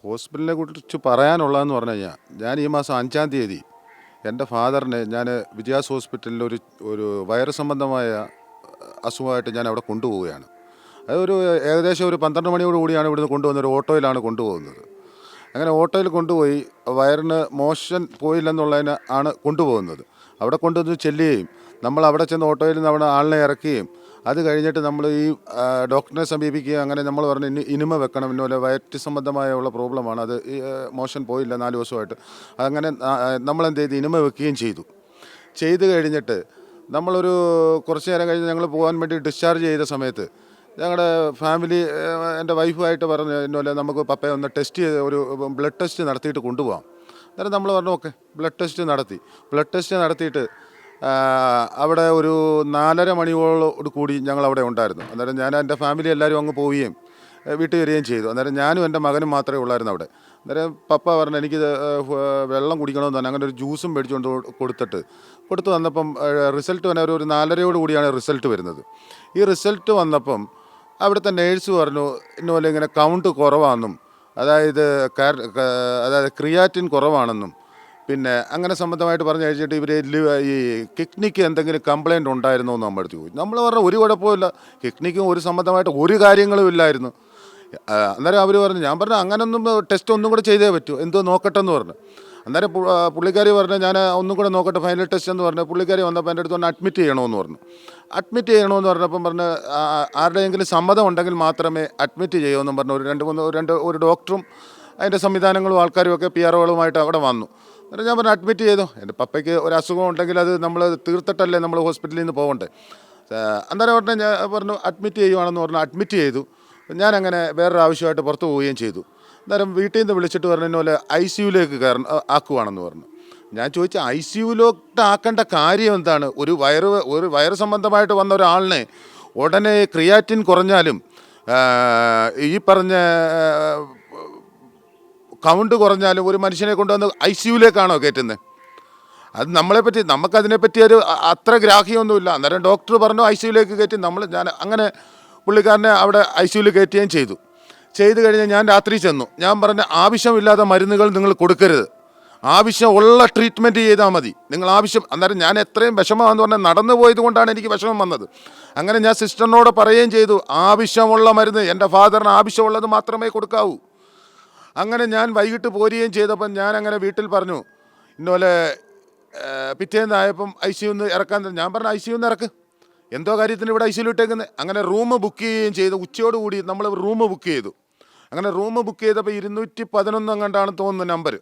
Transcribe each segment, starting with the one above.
ഹോസ്പിറ്റലിനെ കുറിച്ച് പറയാനുള്ളതെന്ന് പറഞ്ഞു കഴിഞ്ഞാൽ ഞാൻ ഈ മാസം 5-ാം തീയതി എൻ്റെ ഫാദറിനെ ഞാൻ വിജയാസ് ഹോസ്പിറ്റലിൽ ഒരു ഒരു വയറ് സംബന്ധമായ അസുഖമായിട്ട് ഞാൻ അവിടെ കൊണ്ടുപോവുകയാണ്. അതൊരു ഏകദേശം ഒരു 12 മണിയോട് കൂടിയാണ് ഇവിടുന്ന് കൊണ്ടുവന്നത്. ഒരു ഓട്ടോയിലാണ് കൊണ്ടുപോകുന്നത്. അങ്ങനെ ഓട്ടോയിൽ കൊണ്ടുപോയി വയറിന് മോഷൻ പോയില്ലെന്നുള്ളതിന് ആണ് കൊണ്ടുപോകുന്നത്. അവിടെ കൊണ്ടുവന്ന് ചെല്ലുകയും നമ്മൾ അവിടെ ചെന്ന് ഓട്ടോയിൽ നിന്ന് അവിടെ ആളിനെ ഇറക്കുകയും അത് കഴിഞ്ഞിട്ട് നമ്മൾ ഈ ഡോക്ടറിനെ സമീപിക്കുക. അങ്ങനെ നമ്മൾ പറഞ്ഞു ഇനിമ വെക്കണം, ഇന്നുപോലെ വയറ്റ് സംബന്ധമായുള്ള പ്രോബ്ലമാണ്, അത് മോഷൻ പോയില്ല 4 ദിവസമായിട്ട്. അങ്ങനെ നമ്മളെന്ത് ചെയ്ത് ഇനിമ വെക്കുകയും ചെയ്ത് കഴിഞ്ഞിട്ട് നമ്മളൊരു കുറച്ച് നേരം കഴിഞ്ഞ് ഞങ്ങൾ പോകാൻ വേണ്ടി ഡിസ്ചാർജ് ചെയ്ത സമയത്ത് ഞങ്ങളുടെ ഫാമിലി എൻ്റെ വൈഫുമായിട്ട് പറഞ്ഞു ഇന്നുപോലെ നമുക്ക് പപ്പയെ ഒന്ന് ടെസ്റ്റ് ചെയ്ത് ഒരു ബ്ലഡ് ടെസ്റ്റ് നടത്തിയിട്ട് കൊണ്ടുപോകാം. അന്നേരം നമ്മൾ പറഞ്ഞു ഓക്കെ. ബ്ലഡ് ടെസ്റ്റ് നടത്തിയിട്ട് അവിടെ ഒരു 4:30 മണിയോട് കൂടി ഞങ്ങൾ അവിടെ ഉണ്ടായിരുന്നു. അന്നേരം ഞാൻ എൻ്റെ ഫാമിലി എല്ലാവരും അങ്ങ് പോവുകയും വീട്ടിൽ വരികയും ചെയ്തു. അന്നേരം ഞാനും എൻ്റെ മകനും മാത്രമേ ഉള്ളായിരുന്നു അവിടെ. അന്നേരം പപ്പ പറഞ്ഞു എനിക്കിത് വെള്ളം കുടിക്കണമെന്ന് തന്നെ. അങ്ങനെ ഒരു ജ്യൂസും മേടിച്ചുകൊണ്ട് കൊടുത്തു വന്നപ്പം റിസൾട്ട് വന്ന ഒരു 4:30 കൂടിയാണ് റിസൾട്ട് വരുന്നത്. ഈ റിസൾട്ട് വന്നപ്പം അവിടുത്തെ നേഴ്സ് പറഞ്ഞു ഇന്നുപോലെ ഇങ്ങനെ കൗണ്ട് കുറവാണെന്നും അതായത് ക്രിയാറ്റിൻ കുറവാണെന്നും പിന്നെ അങ്ങനെ സംബന്ധമായിട്ട് പറഞ്ഞു കഴിച്ചിട്ട് ഇവർ ഈ കിഡ്നിക്ക് എന്തെങ്കിലും കംപ്ലയിൻ്റ് ഉണ്ടായിരുന്നോ എന്ന് നമ്മൾ എടുത്ത് ചോദിച്ചു. നമ്മൾ പറഞ്ഞ ഒരു കുഴപ്പമില്ല, കിഡ്നിക്കും ഒരു സംബന്ധമായിട്ട് ഒരു കാര്യങ്ങളും ഇല്ലായിരുന്നു. അന്നേരം അവർ പറഞ്ഞു, ഞാൻ പറഞ്ഞു അങ്ങനൊന്നും ടെസ്റ്റ് ഒന്നും കൂടെ ചെയ്തേ പറ്റൂ, എന്തോ നോക്കട്ടെ എന്ന് പറഞ്ഞു. അന്നേരം പുള്ളിക്കാരി പറഞ്ഞു ഞാൻ ഒന്നും കൂടെ നോക്കട്ടെ ഫൈനൽ ടെസ്റ്റ് എന്ന് പറഞ്ഞു. പുള്ളിക്കാരി വന്നപ്പോൾ എൻ്റെ അടുത്ത് പറഞ്ഞു അഡ്മിറ്റ് ചെയ്യണമെന്ന് പറഞ്ഞപ്പോൾ പറഞ്ഞ് ആരുടെയെങ്കിലും സമ്മതം ഉണ്ടെങ്കിൽ മാത്രമേ അഡ്മിറ്റ് ചെയ്യുമെന്നും പറഞ്ഞു. ഒരു ഡോക്ടറും അതിൻ്റെ സംവിധാനങ്ങളും ആൾക്കാരും ഒക്കെ PROകളുമായിട്ട് അവിടെ വന്നു. അന്നേരം ഞാൻ പറഞ്ഞു അഡ്മിറ്റ് ചെയ്തു. എൻ്റെ പപ്പയ്ക്ക് ഒരു അസുഖം ഉണ്ടെങ്കിൽ അത് നമ്മൾ തീർത്തിട്ടല്ലേ നമ്മൾ ഹോസ്പിറ്റലിൽ നിന്ന് പോകണ്ടേ. അന്നേരം ഞാൻ പറഞ്ഞു അഡ്മിറ്റ് ചെയ്യുവാണെന്ന് പറഞ്ഞു. അഡ്മിറ്റ് ചെയ്തു. ഞാനങ്ങനെ വേറൊരു ആവശ്യമായിട്ട് പുറത്ത് പോവുകയും ചെയ്തു. അന്നേരം വീട്ടിൽ നിന്ന് വിളിച്ചിട്ട് പറഞ്ഞു ഇന്നുപോലെ ICUലേക്ക് ആക്കുവാണെന്ന് പറഞ്ഞു. ഞാൻ ചോദിച്ചു ICUലോട്ട് ആക്കേണ്ട കാര്യം എന്താണ്? ഒരു വയറ് സംബന്ധമായിട്ട് വന്ന ഒരാളിനെ ഉടനെ ക്രിയാറ്റിൻ കുറഞ്ഞാലും ഈ പറഞ്ഞ കൗണ്ട് കുറഞ്ഞാലും ഒരു മനുഷ്യനെ കൊണ്ടുവന്ന് ICUലേക്കാണോ കയറ്റുന്നത്? അത് നമുക്കതിനെപ്പറ്റി ഒരു അത്ര ഗ്രാഹ്യമൊന്നുമില്ല. അന്നേരം ഡോക്ടർ പറഞ്ഞു ICUലേക്ക് കയറ്റി. ഞാൻ അങ്ങനെ പുള്ളിക്കാരനെ അവിടെ ICUയിൽ കയറ്റുകയും ചെയ്ത് കഴിഞ്ഞ് ഞാൻ രാത്രി ചെന്നു. ഞാൻ പറഞ്ഞ ആവശ്യമില്ലാത്ത മരുന്നുകൾ നിങ്ങൾ കൊടുക്കരുത്, ആവശ്യമുള്ള ട്രീറ്റ്മെൻറ്റ് ചെയ്താൽ മതി നിങ്ങൾ അന്നേരം ഞാൻ എത്രയും വിഷമമാണെന്ന് പറഞ്ഞാൽ നടന്നു പോയത് കൊണ്ടാണ് എനിക്ക് വിഷമം വന്നത്. അങ്ങനെ ഞാൻ സിസ്റ്ററിനോട് പറയുകയും ചെയ്തു ആവശ്യമുള്ള മരുന്ന് എൻ്റെ ഫാദറിന് ആവശ്യമുള്ളത് മാത്രമേ കൊടുക്കാവൂ. അങ്ങനെ ഞാൻ വൈകിട്ട് പോരുകയും ചെയ്തപ്പം ഞാൻ അങ്ങനെ വീട്ടിൽ പറഞ്ഞു ഇന്നുപോലെ പിറ്റേന്നായപ്പം ICUന്ന് ഇറക്കാൻ. ഞാൻ പറഞ്ഞു ICUന്ന് ഇറക്ക്, എന്തോ കാര്യത്തിന് ഇവിടെ ICUയിൽ ഇട്ടേക്കുന്നത്. അങ്ങനെ റൂം ബുക്ക് ചെയ്യുകയും ചെയ്തു. ഉച്ചയോടുകൂടി നമ്മൾ റൂം ബുക്ക് ചെയ്തു. അങ്ങനെ റൂം ബുക്ക് ചെയ്തപ്പോൾ 211 എങ്ങാണ്ടാണ് തോന്നുന്നു നമ്പർ.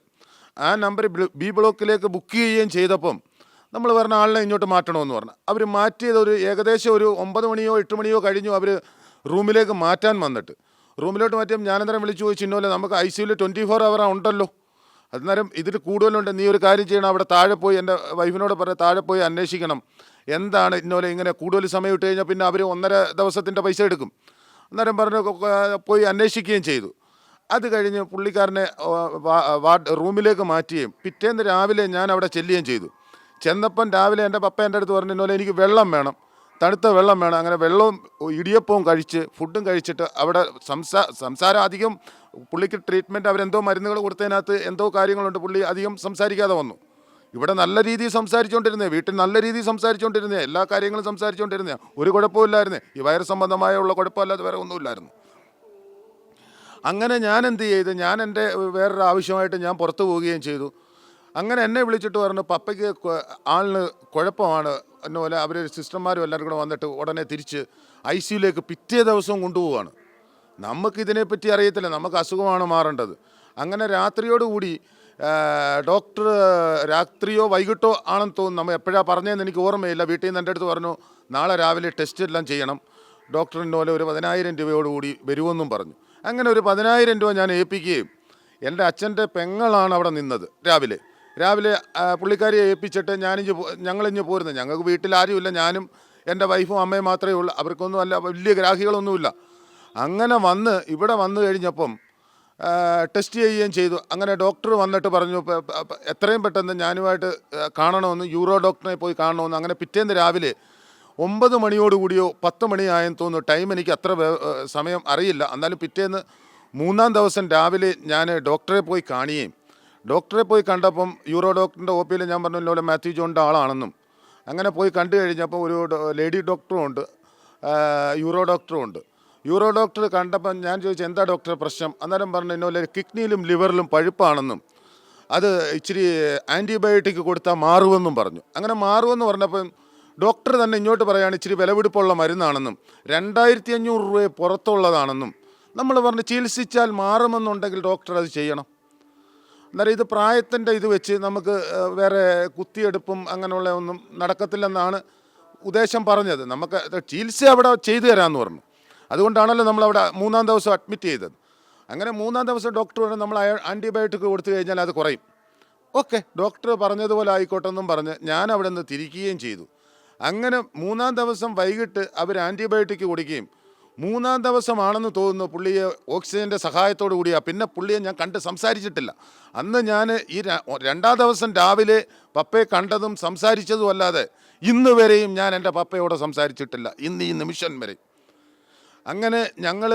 ആ നമ്പർ B ബ്ലോക്കിലേക്ക് ബുക്ക് ചെയ്യുകയും ചെയ്തപ്പം നമ്മൾ പറഞ്ഞ ആളിനെ ഇങ്ങോട്ട് മാറ്റണമെന്ന് പറഞ്ഞു. അവർ മാറ്റിയത് ഏകദേശം ഒരു 9 മണിയോ 8 മണിയോ കഴിഞ്ഞു അവർ റൂമിലേക്ക് മാറ്റാൻ വന്നിട്ട്. റൂമിലോട്ട് മാറ്റിയപ്പോൾ ഞാനന്നേരം വിളിച്ചു ചോദിച്ചു ഇന്നുപോലെ നമുക്ക് ICUയിൽ 24 hour ഉണ്ടല്ലോ, അന്നേരം ഇതിൽ കൂടുതലുണ്ട്, നീ ഒരു കാര്യം ചെയ്യണം, അവിടെ താഴെ പോയി എൻ്റെ വൈഫിനോട് പറഞ്ഞ് താഴെ പോയി അന്വേഷിക്കണം എന്താണ് ഇന്നുപോലെ ഇങ്ങനെ കൂടുതൽ സമയം ഇട്ട് കഴിഞ്ഞാൽ പിന്നെ അവർ 1.5 ദിവസത്തിൻ്റെ പൈസ എടുക്കും. അന്നേരം പറഞ്ഞ് പോയി അന്വേഷിക്കുകയും ചെയ്തു. അത് കഴിഞ്ഞ് പുള്ളിക്കാരനെ റൂമിലേക്ക് മാറ്റുകയും പിറ്റേന്ന് രാവിലെ ഞാൻ അവിടെ ചെല്ലുകയും ചെയ്തു. ചെന്നപ്പം രാവിലെ എൻ്റെ പപ്പ എൻ്റെ അടുത്ത് പറഞ്ഞു ഇന്നുപോലെ എനിക്ക് വെള്ളം വേണം, തണുത്ത വെള്ളം വേണം. അങ്ങനെ വെള്ളവും ഇടിയപ്പവും കഴിച്ച് ഫുഡും കഴിച്ചിട്ട് അവിടെ സംസാരം അധികം പുള്ളിക്ക് ട്രീറ്റ്മെൻറ്റ് അവരെന്തോ മരുന്നുകൾ കൊടുത്തതിനകത്ത് എന്തോ കാര്യങ്ങളുണ്ട്, പുള്ളി അധികം സംസാരിക്കാതെ വന്നു. ഇവിടെ നല്ല രീതിയിൽ സംസാരിച്ചുകൊണ്ടിരുന്നേ, വീട്ടിൽ നല്ല രീതിയിൽ സംസാരിച്ചുകൊണ്ടിരുന്നേ, എല്ലാ കാര്യങ്ങളും സംസാരിച്ചുകൊണ്ടിരുന്നേ, ഒരു കുഴപ്പമില്ലായിരുന്നേ. ഈ വയറ് സംബന്ധമായുള്ള കുഴപ്പമല്ലാതെ വേറെ ഒന്നുമില്ലായിരുന്നു. അങ്ങനെ ഞാൻ എന്ത് ചെയ്തു, ഞാൻ എൻ്റെ വേറൊരു ആവശ്യമായിട്ട് ഞാൻ പുറത്തു പോവുകയും ചെയ്തു. അങ്ങനെ എന്നെ വിളിച്ചിട്ട് പറഞ്ഞു പപ്പയ്ക്ക് ആളിന് കുഴപ്പമാണ് എന്നുപോലെ അവർ സിസ്റ്റർമാരും എല്ലാവരും കൂടെ വന്നിട്ട് ഉടനെ തിരിച്ച് ICUലേക്ക് പിറ്റേ ദിവസവും കൊണ്ടുപോവാണ്. നമുക്കിതിനെപ്പറ്റി അറിയത്തില്ല, നമുക്ക് അസുഖമാണ് മാറേണ്ടത്. അങ്ങനെ രാത്രിയോടുകൂടി ഡോക്ടർ രാത്രിയോ വൈകിട്ടോ ആണെന്ന് തോന്നുന്നു, നമ്മൾ എപ്പോഴാണ് പറഞ്ഞതെന്ന് എനിക്ക് ഓർമ്മയില്ല. വീട്ടിൽ നിന്ന് എൻ്റെ അടുത്ത് പറഞ്ഞു നാളെ രാവിലെ ടെസ്റ്റ് എല്ലാം ചെയ്യണം, ഡോക്ടറിൻ്റെ പോലെ ഒരു 10,000 രൂപയോടുകൂടി വരുമെന്നും പറഞ്ഞു. അങ്ങനെ ഒരു 10,000 രൂപ ഞാൻ ഏൽപ്പിക്കുകയും എൻ്റെ അച്ഛൻ്റെ പെങ്ങളാണ് അവിടെ നിന്നത്. രാവിലെ പുള്ളിക്കാരിയെ ഏൽപ്പിച്ചിട്ട് ഞങ്ങളിഞ്ഞ് പോരുന്നത്. ഞങ്ങൾക്ക് വീട്ടിൽ ആരുമില്ല, ഞാനും എൻ്റെ വൈഫും അമ്മയും മാത്രമേ ഉള്ളൂ. അവർക്കൊന്നും അല്ല വലിയ ഗ്രാഹികളൊന്നുമില്ല. അങ്ങനെ ഇവിടെ വന്നു കഴിഞ്ഞപ്പം ടെസ്റ്റ് ചെയ്യുകയും ചെയ്തു. അങ്ങനെ ഡോക്ടർ വന്നിട്ട് പറഞ്ഞു എത്രയും പെട്ടെന്ന് ഞാനുമായിട്ട് കാണണമെന്ന്, യൂറോ ഡോക്ടറെ പോയി കാണണമെന്ന്. അങ്ങനെ പിറ്റേന്ന് രാവിലെ 9 മണിയോടുകൂടിയോ 10 മണിയായെന്ന് തോന്നുന്നു, ടൈം എനിക്ക് അത്ര സമയം അറിയില്ല. എന്നാലും പിറ്റേന്ന് മൂന്നാം ദിവസം രാവിലെ ഞാൻ ഡോക്ടറെ പോയി കാണുകയും ഡോക്ടറെ പോയി കണ്ടപ്പം യൂറോ ഡോക്ടറിൻ്റെ ഒ പിയിൽ ഞാൻ പറഞ്ഞ മാത്യു ജോണിൻ്റെ ആളാണെന്നും അങ്ങനെ പോയി കണ്ടു കഴിഞ്ഞപ്പോൾ ഒരു ലേഡി ഡോക്ടറും ഉണ്ട്, യൂറോ ഡോക്ടറും ഉണ്ട്. യൂറോ ഡോക്ടർ കണ്ടപ്പം ഞാൻ ചോദിച്ചു എന്താ ഡോക്ടറെ പ്രശ്നം? അന്നേരം പറഞ്ഞു ഇന്നലെ കിഡ്നിയിലും ലിവറിലും പഴുപ്പാണെന്നും അത് ഇച്ചിരി ആൻറ്റിബയോട്ടിക് കൊടുത്താൽ മാറുമെന്നും പറഞ്ഞു. അങ്ങനെ മാറുമെന്ന് പറഞ്ഞപ്പം ഡോക്ടർ തന്നെ ഇങ്ങോട്ട് പറയുകയാണ് ഇച്ചിരി വിലപിടിപ്പുള്ള മരുന്നാണെന്നും 2500 രൂപയെ പുറത്തുള്ളതാണെന്നും നമ്മൾ പറഞ്ഞ് ചികിത്സിച്ചാൽ മാറുമെന്നുണ്ടെങ്കിൽ ഡോക്ടർ അത് ചെയ്യണം. അന്നേരം ഇത് പ്രായത്തിൻ്റെ ഇത് വെച്ച് നമുക്ക് വേറെ കുത്തിയെടുപ്പും അങ്ങനെയുള്ള ഒന്നും നടക്കത്തില്ലെന്നാണ് ഉദ്ദേശം പറഞ്ഞത്. നമുക്ക് ചികിത്സ അവിടെ ചെയ്തു തരാമെന്ന് പറഞ്ഞു. അതുകൊണ്ടാണല്ലോ നമ്മളവിടെ 3-ാം ദിവസം അഡ്മിറ്റ് ചെയ്തത്. അങ്ങനെ 3-ാം ദിവസം ഡോക്ടർ പറഞ്ഞു നമ്മൾ ആൻറ്റിബയോട്ടിക് കൊടുത്തു കഴിഞ്ഞാൽ അത് കുറയും. ഓക്കെ, ഡോക്ടർ പറഞ്ഞതുപോലെ ആയിക്കോട്ടെ എന്നും പറഞ്ഞ് ഞാൻ അവിടെ നിന്ന് തിരിക്കുകയും ചെയ്തു. അങ്ങനെ 3-ാം ദിവസം വൈകിട്ട് അവർ ആൻറ്റിബയോട്ടിക് കൊടുക്കുകയും 3-ാം ദിവസമാണെന്ന് തോന്നുന്നു പുള്ളിയെ ഓക്സിജൻ്റെ സഹായത്തോടു കൂടിയാണ്. പിന്നെ പുള്ളിയെ ഞാൻ കണ്ട് സംസാരിച്ചിട്ടില്ല. അന്ന് ഞാൻ ഈ 2-ാം ദിവസം രാവിലെ പപ്പയെ കണ്ടതും സംസാരിച്ചതും അല്ലാതെ ഇന്ന് വരെയും ഞാൻ എൻ്റെ പപ്പയോട് സംസാരിച്ചിട്ടില്ല, ഇന്ന് ഈ നിമിഷം വരെ. അങ്ങനെ ഞങ്ങൾ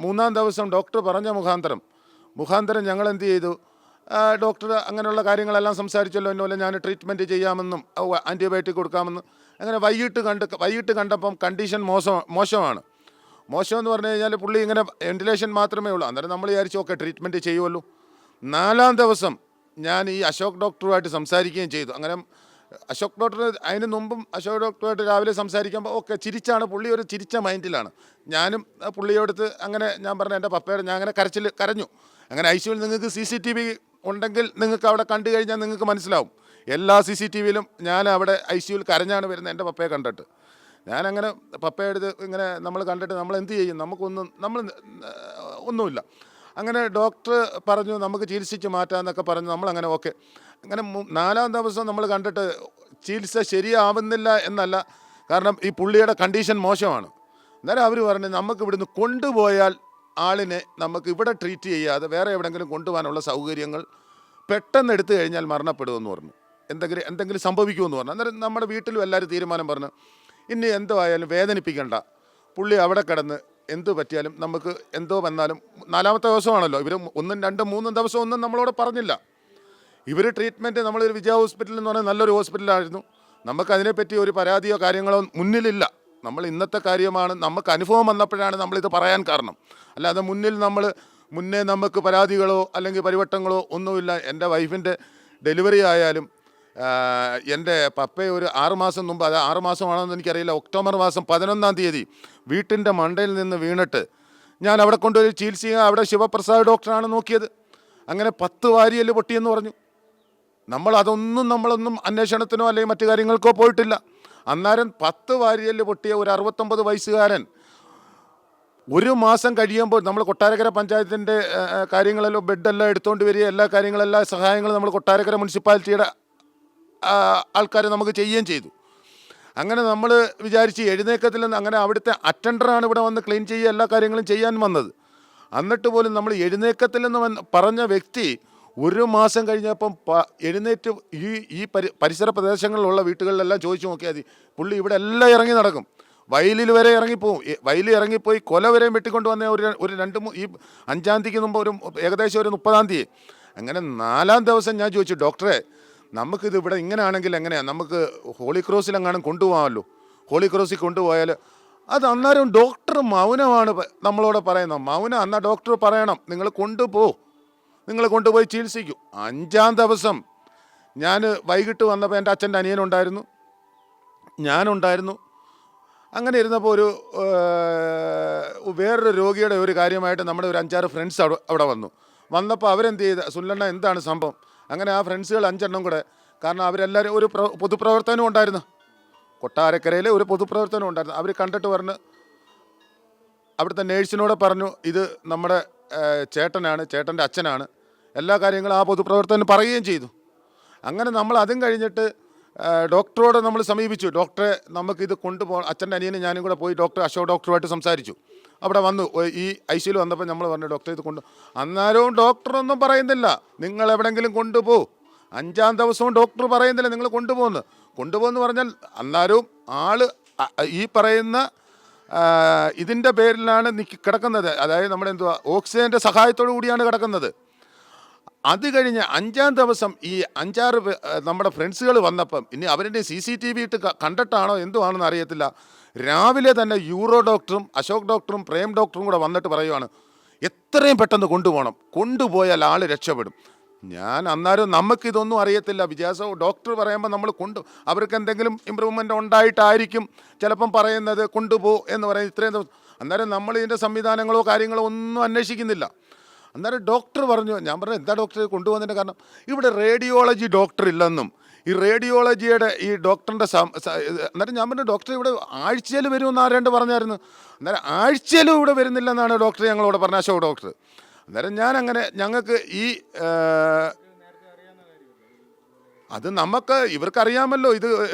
3-ാം ദിവസം ഡോക്ടർ പറഞ്ഞ മുഖാന്തരം ഞങ്ങൾ എന്ത് ചെയ്തു, ഡോക്ടർ അങ്ങനെയുള്ള കാര്യങ്ങളെല്ലാം സംസാരിച്ചല്ലോ, എന്നോലെ ഞാൻ ട്രീറ്റ്മെൻറ്റ് ചെയ്യാമെന്നും ആൻറ്റിബയോട്ടിക് കൊടുക്കാമെന്നും. അങ്ങനെ വൈകിട്ട് കണ്ടപ്പം കണ്ടീഷൻ മോശമെന്ന് പറഞ്ഞു കഴിഞ്ഞാൽ പുള്ളി ഇങ്ങനെ വെന്റിലേഷൻ മാത്രമേ ഉള്ളൂ. അന്നേരം നമ്മൾ വിചാരിച്ചു ഓക്കെ ട്രീറ്റ്മെൻറ്റ് ചെയ്യുമല്ലോ. 4-ാം ദിവസം ഞാൻ ഈ അശോക് ഡോക്ടറുമായിട്ട് സംസാരിക്കുകയും ചെയ്തു. അങ്ങനെ അശോക് ഡോക്ടർ അതിന് മുമ്പും അശോക് ഡോക്ടറുമായിട്ട് രാവിലെ സംസാരിക്കുമ്പോൾ ഓക്കെ ചിരിച്ചാണ്, പുള്ളി ഒരു ചിരിച്ച മൈൻഡിലാണ്. ഞാനും പുള്ളിയോടുത്ത് അങ്ങനെ ഞാൻ പറഞ്ഞു എൻ്റെ പപ്പയുടെ ഞാൻ അങ്ങനെ കരഞ്ഞു. അങ്ങനെ ഐസിയുവിൽ നിങ്ങൾക്ക് CCTV ഉണ്ടെങ്കിൽ നിങ്ങൾക്ക് അവിടെ കണ്ടു കഴിഞ്ഞാൽ നിങ്ങൾക്ക് മനസ്സിലാവും. എല്ലാ CCTVയിലും ഞാൻ അവിടെ ഐസിയുവിൽ കരഞ്ഞാണ് വരുന്നത് എൻ്റെ പപ്പയെ കണ്ടിട്ട്. ഞാനങ്ങനെ പപ്പയെടുത്ത് ഇങ്ങനെ നമ്മൾ കണ്ടിട്ട് നമ്മൾ എന്ത് ചെയ്യും, ഒന്നുമില്ല. അങ്ങനെ ഡോക്ടർ പറഞ്ഞു നമുക്ക് ചികിത്സിച്ച് മാറ്റാമെന്നൊക്കെ പറഞ്ഞു. നമ്മളങ്ങനെ ഓക്കെ. അങ്ങനെ 4-ാം ദിവസം നമ്മൾ കണ്ടിട്ട് ചികിത്സ ശരിയാവുന്നില്ല എന്നല്ല, കാരണം ഈ പുള്ളിയുടെ കണ്ടീഷൻ മോശമാണ്. അന്നേരം അവർ പറഞ്ഞു നമുക്ക് ഇവിടുന്ന് കൊണ്ടുപോയാൽ ആളിനെ നമുക്ക് ഇവിടെ ട്രീറ്റ് ചെയ്യാതെ വേറെ എവിടെയെങ്കിലും കൊണ്ടുപോകാനുള്ള സൗകര്യങ്ങൾ പെട്ടെന്ന് എടുത്തു കഴിഞ്ഞാൽ മരണപ്പെടുമെന്ന് പറഞ്ഞു, എന്തെങ്കിലും സംഭവിക്കുമെന്ന് പറഞ്ഞു. അന്നേരം നമ്മുടെ വീട്ടിലും എല്ലാവരും തീരുമാനം പറഞ്ഞു ഇനി എന്തോ ആയാലും വേദനിപ്പിക്കണ്ട, പുള്ളി അവിടെ കിടന്ന് എന്ത് പറ്റിയാലും നമുക്ക് എന്തോ വന്നാലും 4-ാമത്തെ ദിവസമാണല്ലോ. ഇവർ 1, 2, 3 ദിവസം ഒന്നും നമ്മളോട് പറഞ്ഞില്ല. ഇവർ ട്രീറ്റ്മെൻറ്റ് നമ്മളൊരു വിജയ ഹോസ്പിറ്റൽ എന്ന് പറഞ്ഞാൽ നല്ലൊരു ഹോസ്പിറ്റലായിരുന്നു. നമുക്കതിനെപ്പറ്റി ഒരു പരാതിയോ കാര്യങ്ങളോ മുന്നിലില്ല. നമ്മൾ ഇന്നത്തെ കാര്യമാണ്, നമുക്ക് അനുഭവം വന്നപ്പോഴാണ് നമ്മളിത് പറയാൻ കാരണം. അല്ലാതെ മുന്നേ നമുക്ക് പരാതികളോ അല്ലെങ്കിൽ പരിവട്ടങ്ങളോ ഒന്നുമില്ല. എൻ്റെ വൈഫിൻ്റെ ഡെലിവറി ആയാലും എൻ്റെ പപ്പയെ ഒരു 6 മാസം മുമ്പ്, അത് 6 മാസമാണെന്ന് എനിക്കറിയില്ല, ഒക്ടോബർ മാസം 11-ാം തീയതി വീട്ടിൻ്റെ മണ്ടയിൽ നിന്ന് വീണിട്ട് ഞാൻ അവിടെ കൊണ്ടുപോയി ചികിത്സ ചെയ്യുക. അവിടെ ശിവപ്രസാദ് ഡോക്ടറാണ് നോക്കിയത്. അങ്ങനെ 10 വാരിയല് പൊട്ടിയെന്ന് പറഞ്ഞു. നമ്മളൊന്നും അന്വേഷണത്തിനോ അല്ലെങ്കിൽ മറ്റു കാര്യങ്ങൾക്കോ പോയിട്ടില്ല. അന്നേരം 10 വാരിയല് പൊട്ടിയ ഒരു 69 വയസ്സുകാരൻ 1 മാസം കഴിയുമ്പോൾ നമ്മൾ കൊട്ടാരക്കര പഞ്ചായത്തിൻ്റെ കാര്യങ്ങളെല്ലാം ബെഡെല്ലാം എടുത്തുകൊണ്ട് വരിക, എല്ലാ സഹായങ്ങളും നമ്മൾ കൊട്ടാരക്കര മുനിസിപ്പാലിറ്റിയുടെ ആൾക്കാർ നമുക്ക് ചെയ്യുകയും ചെയ്തു. അങ്ങനെ നമ്മൾ വിചാരിച്ച് എഴുന്നേക്കത്തില്ലെന്ന്. അങ്ങനെ അവിടുത്തെ അറ്റൻഡറാണ് ഇവിടെ വന്ന് ക്ലീൻ ചെയ്യുക, എല്ലാ കാര്യങ്ങളും ചെയ്യാൻ വന്നത്. എന്നിട്ട് പോലും നമ്മൾ എഴുന്നേക്കത്തില്ലെന്ന് പറഞ്ഞ വ്യക്തി 1 മാസം കഴിഞ്ഞപ്പം എഴുന്നേറ്റ് ഈ പരിസര പ്രദേശങ്ങളിലുള്ള വീട്ടുകളിലെല്ലാം ചോദിച്ചു നോക്കിയാൽ മതി, പുള്ളി ഇവിടെ എല്ലാം ഇറങ്ങി നടക്കും. വയലിൽ വരെ ഇറങ്ങിപ്പോവും. വയലിൽ ഇറങ്ങിപ്പോയി കൊല വരെയും വെട്ടിക്കൊണ്ട് വന്ന ഒരു 2-3 ഈ 5-ാം തീയതിക്ക് മുമ്പ് ഏകദേശം ഒരു 30-ാം തീയതി. അങ്ങനെ 4-ാം ദിവസം ഞാൻ ചോദിച്ചു ഡോക്ടറെ നമുക്കിത് ഇവിടെ ഇങ്ങനെയാണെങ്കിൽ എങ്ങനെയാണ്, നമുക്ക് ഹോളി ക്രോസിലെങ്ങാനും കൊണ്ടുപോകാമല്ലോ, ഹോളി ക്രോസിൽ കൊണ്ടുപോയാൽ അത്. അന്നേരം ഡോക്ടർ മൗനമാണ് നമ്മളോട് പറയുന്നത്. എന്നാൽ ഡോക്ടർ പറയണം നിങ്ങൾ കൊണ്ടുപോയി ചികിത്സിക്കൂ. 5-ാം ദിവസം ഞാൻ വൈകിട്ട് വന്നപ്പോൾ എൻ്റെ അച്ഛൻ്റെ അനിയനുണ്ടായിരുന്നു, ഞാനുണ്ടായിരുന്നു. അങ്ങനെ ഇരുന്നപ്പോൾ വേറൊരു രോഗിയുടെ ഒരു കാര്യമായിട്ട് നമ്മുടെ ഒരു 5-6 ഫ്രണ്ട്സ് അവിടെ വന്നപ്പോൾ അവരെന്ത് ചെയ്ത് സുല്ലണ്ണ എന്താണ് സംഭവം. അങ്ങനെ ആ ഫ്രണ്ട്സുകൾ 5 എണ്ണം കൂടെ, കാരണം അവരെല്ലാവരും ഒരു പൊതുപ്രവർത്തനം ഉണ്ടായിരുന്നു, കൊട്ടാരക്കരയിൽ ഒരു പൊതുപ്രവർത്തനം ഉണ്ടായിരുന്നു. അവർ കണ്ടിട്ട് പറഞ്ഞു, അവിടുത്തെ നേഴ്സിനോട് പറഞ്ഞു ഇത് നമ്മുടെ ചേട്ടൻ്റെ അച്ഛനാണ്, എല്ലാ കാര്യങ്ങളും ആ പൊതുപ്രവർത്തനം പറയുകയും ചെയ്തു. അങ്ങനെ നമ്മൾ അതും കഴിഞ്ഞിട്ട് ഡോക്ടറോട് നമ്മൾ സമീപിച്ചു. ഡോക്ടറെ നമുക്കിത് കൊണ്ടുപോകണം. അച്ഛൻ്റെ അനിയനും ഞാനും കൂടെ പോയി അശോക് ഡോക്ടറുമായിട്ട് സംസാരിച്ചു. അവിടെ വന്നു ഈ ICUയിൽ വന്നപ്പോൾ നമ്മൾ പറഞ്ഞു ഡോക്ടർ ഇത് അന്നേരവും ഡോക്ടറൊന്നും പറയുന്നില്ല, നിങ്ങൾ എവിടെയെങ്കിലും കൊണ്ടുപോകും. 5-ാം ദിവസവും ഡോക്ടർ പറയുന്നില്ല നിങ്ങൾ കൊണ്ടുപോകുന്നു പറഞ്ഞാൽ അന്നേരവും ഈ പറയുന്ന ഇതിൻ്റെ പേരിലാണ് കിടക്കുന്നത്. അതായത് നമ്മുടെ എന്തുവാ ഓക്സിജൻ്റെ സഹായത്തോടു കൂടിയാണ് കിടക്കുന്നത്. അത് കഴിഞ്ഞ് 5-ാം ദിവസം ഈ 5-6 നമ്മുടെ ഫ്രണ്ട്സുകൾ വന്നപ്പം ഇനി അവരുടെ CCTV ഇട്ട് കണ്ടിട്ടാണോ എന്തുവാണെന്ന് അറിയത്തില്ല, രാവിലെ തന്നെ യൂറോ ഡോക്ടറും അശോക് ഡോക്ടറും പ്രേം ഡോക്ടറും കൂടെ വന്നിട്ട് പറയുവാണ് എത്രയും പെട്ടെന്ന് കൊണ്ടുപോകണം, കൊണ്ടുപോയാൽ ആൾ രക്ഷപ്പെടും. ഞാൻ അന്നേരം നമുക്കിതൊന്നും അറിയത്തില്ല. ഡോക്ടർ പറയുമ്പോൾ നമ്മൾ അവർക്ക് എന്തെങ്കിലും ഇമ്പ്രൂവ്മെൻ്റ് ഉണ്ടായിട്ടായിരിക്കും ചിലപ്പം പറയുന്നത് കൊണ്ടുപോ എന്ന് പറയും. ഇത്രയും ദിവസം അന്നേരം നമ്മൾ ഇതിൻ്റെ സംവിധാനങ്ങളോ കാര്യങ്ങളോ ഒന്നും അന്വേഷിക്കുന്നില്ല. അന്നേരം ഡോക്ടർ പറഞ്ഞു, ഞാൻ പറഞ്ഞു എന്താ ഡോക്ടർ കൊണ്ടുപോകുന്നതിൻ്റെ കാരണം, ഇവിടെ റേഡിയോളജി ഡോക്ടർ ഇല്ലെന്നും ഈ റേഡിയോളജിയുടെ ഈ ഡോക്ടറിൻ്റെ അന്നേരം ഞാൻ പറഞ്ഞു ഡോക്ടർ ഇവിടെ ആഴ്ചയിൽ വരുമെന്ന് ആരാണ്ട് പറഞ്ഞായിരുന്നു. അന്നേരം ആഴ്ചയിലും ഇവിടെ വരുന്നില്ലെന്നാണ് ഡോക്ടർ ഞങ്ങളോട് പറഞ്ഞ അശോക് ഡോക്ടർ. അന്നേരം ഞാൻ അങ്ങനെ ഞങ്ങൾക്ക് ഈ അത് ഇവർക്കറിയാമല്ലോ ഇത്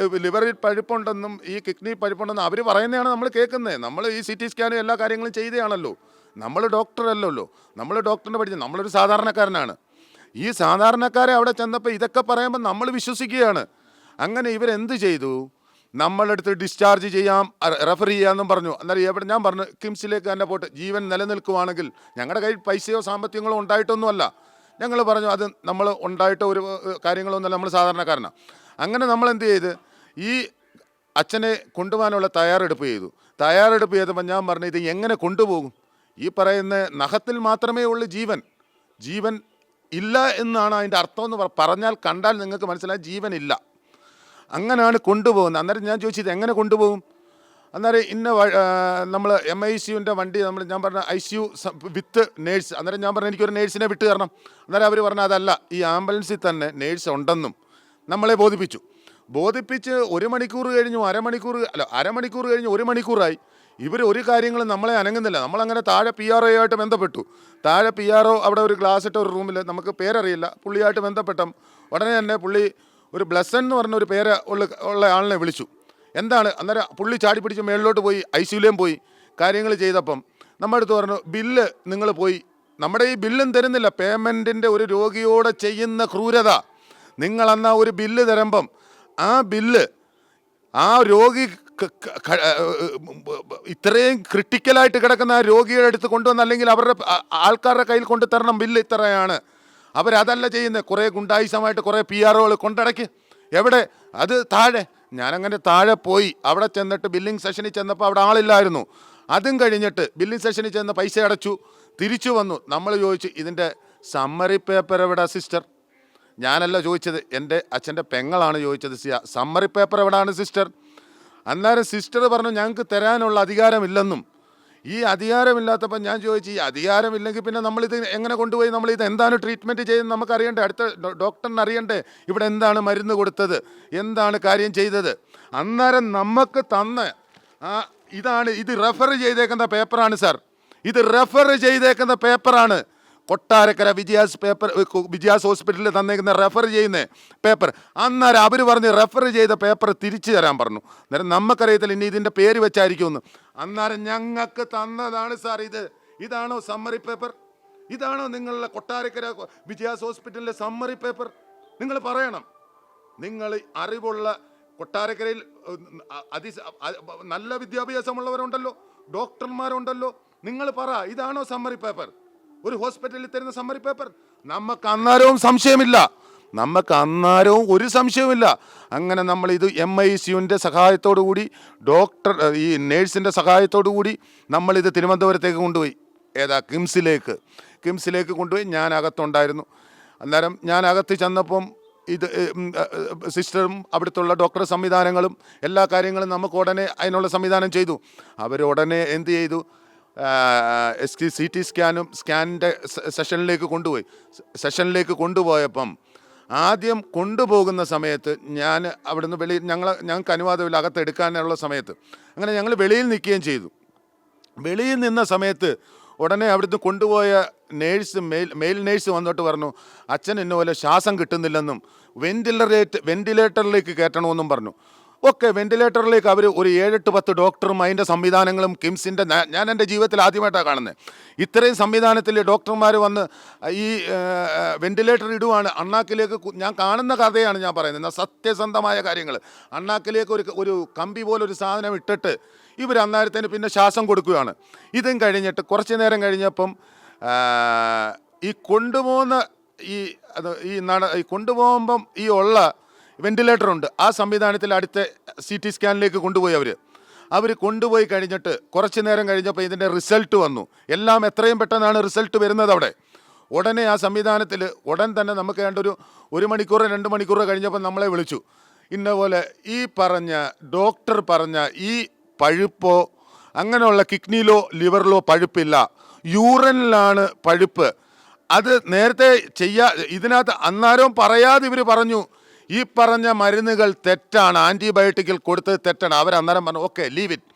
ലിവറിൽ പഴുപ്പുണ്ടെന്നും ഈ കിഡ്നി പഴുപ്പുണ്ടെന്നും അവർ പറയുന്നതാണ് നമ്മൾ കേൾക്കുന്നത്. നമ്മൾ ഈ CT സ്കാനും എല്ലാ കാര്യങ്ങളും ചെയ്തതാണല്ലോ. നമ്മൾ ഡോക്ടറല്ലല്ലോ, നമ്മൾ ഡോക്ടറിനെ പഠിച്ച നമ്മളൊരു സാധാരണക്കാരനാണ്. ഈ സാധാരണക്കാരെ അവിടെ ചെന്നപ്പോൾ ഇതൊക്കെ പറയുമ്പോൾ നമ്മൾ വിശ്വസിക്കുകയാണ്. അങ്ങനെ ഇവരെന്ത് ചെയ്തു, നമ്മളെടുത്ത് ഡിസ്ചാർജ് ചെയ്യാം, റെഫർ ചെയ്യാമെന്നും പറഞ്ഞു. അന്നേരം ഞാൻ പറഞ്ഞു കിംസിലേക്ക് തന്നെ പോയിട്ട് ജീവൻ നിലനിൽക്കുവാണെങ്കിൽ, ഞങ്ങളുടെ കയ്യിൽ പൈസയോ സാമ്പത്തികങ്ങളോ ഉണ്ടായിട്ടൊന്നുമല്ല, ഞങ്ങൾ പറഞ്ഞു അത് നമ്മൾ ഉണ്ടായിട്ട് ഒരു കാര്യങ്ങളൊന്നുമല്ല, നമ്മൾ സാധാരണക്കാരനാണ്. അങ്ങനെ നമ്മൾ എന്ത് ചെയ്ത് ഈ അച്ഛനെ കൊണ്ടുപോകാനുള്ള തയ്യാറെടുപ്പ് ചെയ്തപ്പോൾ ഞാൻ പറഞ്ഞു ഇത് എങ്ങനെ കൊണ്ടുപോകും, ഈ പറയുന്ന നഖത്തിൽ മാത്രമേ ഉള്ളൂ ജീവൻ ഇല്ല എന്നാണ് അതിൻ്റെ അർത്ഥം എന്ന് പറഞ്ഞാൽ കണ്ടാൽ നിങ്ങൾക്ക് മനസ്സിലായി ജീവൻ ഇല്ല. അങ്ങനെയാണ് കൊണ്ടുപോകുന്നത്. അന്നേരം ഞാൻ ചോദിച്ചു ഇത് എങ്ങനെ കൊണ്ടുപോകും. അന്നേരം നമ്മൾ MICUവിൻ്റെ വണ്ടി ഞാൻ പറഞ്ഞ ICU വിത്ത് നേഴ്സ്. അന്നേരം ഞാൻ പറഞ്ഞു എനിക്കൊരു നേഴ്സിനെ വിട്ട് തരണം. അന്നേരം അവർ പറഞ്ഞു അതല്ല, ഈ ആംബുലൻസിൽ തന്നെ നേഴ്സ് ഉണ്ടെന്നും നമ്മളെ ബോധിപ്പിച്ച് 1 മണിക്കൂർ കഴിഞ്ഞു, അരമണിക്കൂർ കഴിഞ്ഞ് 1 മണിക്കൂറായി. ഇവർ ഒരു കാര്യങ്ങളും നമ്മളെ അനങ്ങുന്നില്ല. നമ്മളങ്ങനെ താഴെ PRO ആയിട്ട് ബന്ധപ്പെട്ടു. താഴെ PRO അവിടെ ഒരു ഗ്ലാസ് ഇട്ട ഒരു റൂമിൽ, നമുക്ക് പേരറിയില്ല, പുള്ളിയായിട്ട് ബന്ധപ്പെട്ട ഉടനെ തന്നെ പുള്ളി ഒരു ബ്ലസ്സൻ എന്ന് പറഞ്ഞ ഒരു പേര് ഉള്ള ആളിനെ വിളിച്ചു. എന്താണ്, അന്നേരം പുള്ളി ചാടി പിടിച്ച് മേളിലോട്ട് പോയി ICUവിലേയും പോയി കാര്യങ്ങൾ ചെയ്തപ്പം നമ്മുടെ അടുത്ത് പറഞ്ഞു ബില്ല് നിങ്ങൾ പോയി, നമ്മുടെ ഈ ബില്ലും തരുന്നില്ല. പേയ്മെൻറ്റിൻ്റെ ഒരു രോഗിയോട് ചെയ്യുന്ന ക്രൂരത. നിങ്ങളെന്നാ ഒരു ബില്ല് തരുമ്പം ആ ബില്ല് ആ രോഗി ഇത്രയും ക്രിട്ടിക്കലായിട്ട് കിടക്കുന്ന ആ രോഗിയുടെ അടുത്ത് കൊണ്ടുവന്ന്, അല്ലെങ്കിൽ അവരുടെ ആൾക്കാരുടെ കയ്യിൽ കൊണ്ടു തരണം, ബില്ല് ഇത്രയാണ്. അവരതല്ല ചെയ്യുന്നത്. കുറേ ഗുണ്ടായുസമായിട്ട് കുറേ PROകൾ കൊണ്ടടയ്ക്ക്. എവിടെ അത് താഴെ. ഞാനങ്ങനെ താഴെ പോയി. അവിടെ ചെന്നിട്ട് ബില്ലിംഗ് സെഷനിൽ ചെന്നപ്പോൾ അവിടെ ആളില്ലായിരുന്നു. അതും കഴിഞ്ഞിട്ട് ബില്ലിംഗ് സെഷനിൽ ചെന്ന് പൈസ അടച്ചു, തിരിച്ചു വന്നു. നമ്മൾ ചോദിച്ചു ഇതിൻ്റെ സമ്മറി പേപ്പർ എവിടെ സിസ്റ്റർ? ഞാനല്ല ചോദിച്ചത്, എൻ്റെ അച്ഛൻ്റെ പെങ്ങളാണ് ചോദിച്ചത്. സമ്മറി പേപ്പർ എവിടെയാണ് സിസ്റ്റർ? അന്നേരം സിസ്റ്റർ പറഞ്ഞു ഞങ്ങൾക്ക് തരാനുള്ള അധികാരമില്ലെന്നും. ഈ അധികാരമില്ലാത്തപ്പോൾ ഞാൻ ചോദിച്ചു ഈ അധികാരമില്ലെങ്കിൽ പിന്നെ നമ്മളിത് എങ്ങനെ കൊണ്ടുപോയി, നമ്മളിത് എന്താണ് ട്രീറ്റ്മെൻറ്റ് ചെയ്യുന്നത് നമുക്കറിയണ്ടേ, അടുത്ത ഡോക്ടറിന് അറിയണ്ടേ ഇവിടെ എന്താണ് മരുന്ന് കൊടുത്തത്, എന്താണ് കാര്യം ചെയ്തത്. അന്നേരം നമുക്ക് തന്ന ഇത് റെഫർ ചെയ്തേക്കുന്ന പേപ്പറാണ് സാർ, ഇത് റെഫർ ചെയ്തേക്കുന്ന പേപ്പറാണ്. കൊട്ടാരക്കര വിജയാസ് ഹോസ്പിറ്റലിൽ തന്നേക്കുന്ന റെഫർ ചെയ്യുന്ന പേപ്പർ. അന്നേരം അവർ പറഞ്ഞ് റെഫർ ചെയ്ത പേപ്പർ തിരിച്ചു തരാൻ പറഞ്ഞു. അന്നേരം നമുക്കറിയത്തില്ല ഇനി ഇതിൻ്റെ പേര് വെച്ചായിരിക്കുമെന്ന്. അന്നേരം ഞങ്ങൾക്ക് തന്നതാണ് സാർ ഇതാണോ സമ്മറി പേപ്പർ? ഇതാണോ നിങ്ങളുടെ കൊട്ടാരക്കര വിജയാസ് ഹോസ്പിറ്റലിലെ സമ്മറി പേപ്പർ? നിങ്ങൾ പറയണം. നിങ്ങൾ അറിവുള്ള കൊട്ടാരക്കരയിൽ നല്ല വിദ്യാഭ്യാസമുള്ളവരുണ്ടല്ലോ, ഡോക്ടർമാരുണ്ടല്ലോ, നിങ്ങൾ പറ ഇതാണോ സമ്മറി പേപ്പർ? ഒരു ഹോസ്പിറ്റലിൽ തരുന്ന സമ്മറി പേപ്പർ. നമുക്ക് അന്നേരവും സംശയമില്ല, ഒരു സംശയവുമില്ല. അങ്ങനെ നമ്മൾ ഇത് MICUവിൻ്റെ സഹായത്തോടു കൂടി ഈ നേഴ്സിൻ്റെ സഹായത്തോടു കൂടി നമ്മളിത് തിരുവനന്തപുരത്തേക്ക് കൊണ്ടുപോയി. കിംസിലേക്ക് കൊണ്ടുപോയി. ഞാൻ അകത്തുണ്ടായിരുന്നു. അന്നേരം ഞാൻ അകത്ത് ചെന്നപ്പം ഇത് സിസ്റ്ററും അവിടുത്തെ ഡോക്ടർ സംവിധാനങ്ങളും എല്ലാ കാര്യങ്ങളും നമുക്ക് ഉടനെ അതിനുള്ള സംവിധാനം ചെയ്തു. അവരുടനെ എന്ത് ചെയ്തു, CT സ്കാനിൻ്റെ സെഷനിലേക്ക് കൊണ്ടുപോയപ്പം ആദ്യം കൊണ്ടുപോകുന്ന സമയത്ത് ഞാൻ അവിടുന്ന് വെളിയിൽ ഞങ്ങൾക്ക് അനുവാദമില്ല അകത്തെടുക്കാനുള്ള സമയത്ത്. അങ്ങനെ ഞങ്ങൾ വെളിയിൽ നിൽക്കുകയും ചെയ്തു. വെളിയിൽ നിന്ന സമയത്ത് ഉടനെ അവിടുന്ന് കൊണ്ടുപോയ മെയിൽ നേഴ്സ് വന്നിട്ട് പറഞ്ഞു അച്ഛൻ ഇന്നുപോലെ ശ്വാസം കിട്ടുന്നില്ലെന്നും വെന്റിലേറ്ററിലേക്ക് കയറ്റണമെന്നും പറഞ്ഞു. ഒക്കെ വെന്റിലേറ്ററിലേക്ക് അവർ ഒരു 7-10 ഡോക്ടറും അതിൻ്റെ സംവിധാനങ്ങളും കിംസിൻ്റെ ഞാൻ എൻ്റെ ജീവിതത്തിൽ ആദ്യമായിട്ടാണ് കാണുന്നത്. ഇത്രയും സംവിധാനത്തിൽ ഡോക്ടർമാർ വന്ന് ഈ വെന്റിലേറ്റർ ഇടുവാണ്. അണ്ണാക്കിലേക്ക് ഞാൻ കാണുന്ന കഥയാണ് ഞാൻ പറയുന്നത്, സത്യസന്ധമായ കാര്യങ്ങൾ. അണ്ണാക്കിലേക്ക് ഒരു കമ്പി പോലൊരു സാധനം ഇട്ടിട്ട് ഇവർ അന്നേരത്തിന് പിന്നെ ശ്വാസം കൊടുക്കുകയാണ്. ഇതും കഴിഞ്ഞിട്ട് കുറച്ച് നേരം കഴിഞ്ഞപ്പം ഈ കൊണ്ടുപോകുന്ന ഈ കൊണ്ടുപോകുമ്പം ഈ ഉള്ള വെന്റിലേറ്ററുണ്ട്, ആ സംവിധാനത്തിൽ അടുത്ത CT സ്കാനിലേക്ക് കൊണ്ടുപോയി അവർ കൊണ്ടുപോയി കഴിഞ്ഞിട്ട് കുറച്ച് നേരം കഴിഞ്ഞപ്പോൾ ഇതിൻ്റെ റിസൾട്ട് വന്നു. എല്ലാം എത്രയും പെട്ടെന്നാണ് റിസൾട്ട് വരുന്നത് അവിടെ. ഉടനെ ആ സംവിധാനത്തിൽ ഉടൻ തന്നെ നമുക്ക് വേണ്ട ഒരു മണിക്കൂറോ 2 മണിക്കൂറോ കഴിഞ്ഞപ്പോൾ നമ്മളെ വിളിച്ചു. ഇന്നപോലെ ഈ പറഞ്ഞ ഡോക്ടർ പറഞ്ഞ ഈ പഴുപ്പോ അങ്ങനെയുള്ള കിഡ്നിയിലോ ലിവറിലോ പഴുപ്പില്ല, യൂറിനിലാണ് പഴുപ്പ്. അത് നേരത്തെ ഇതിനകത്ത് അന്നേരവും പറയാതെ ഇവർ പറഞ്ഞു ഈ പറഞ്ഞ മരുന്നുകൾ തെറ്റാണ്, ആൻറ്റിബയോട്ടിക്കിൽ കൊടുത്തത് തെറ്റാണ്. അവരന്നേരം പറഞ്ഞു ഓക്കെ ലീവ് ഇറ്റ്.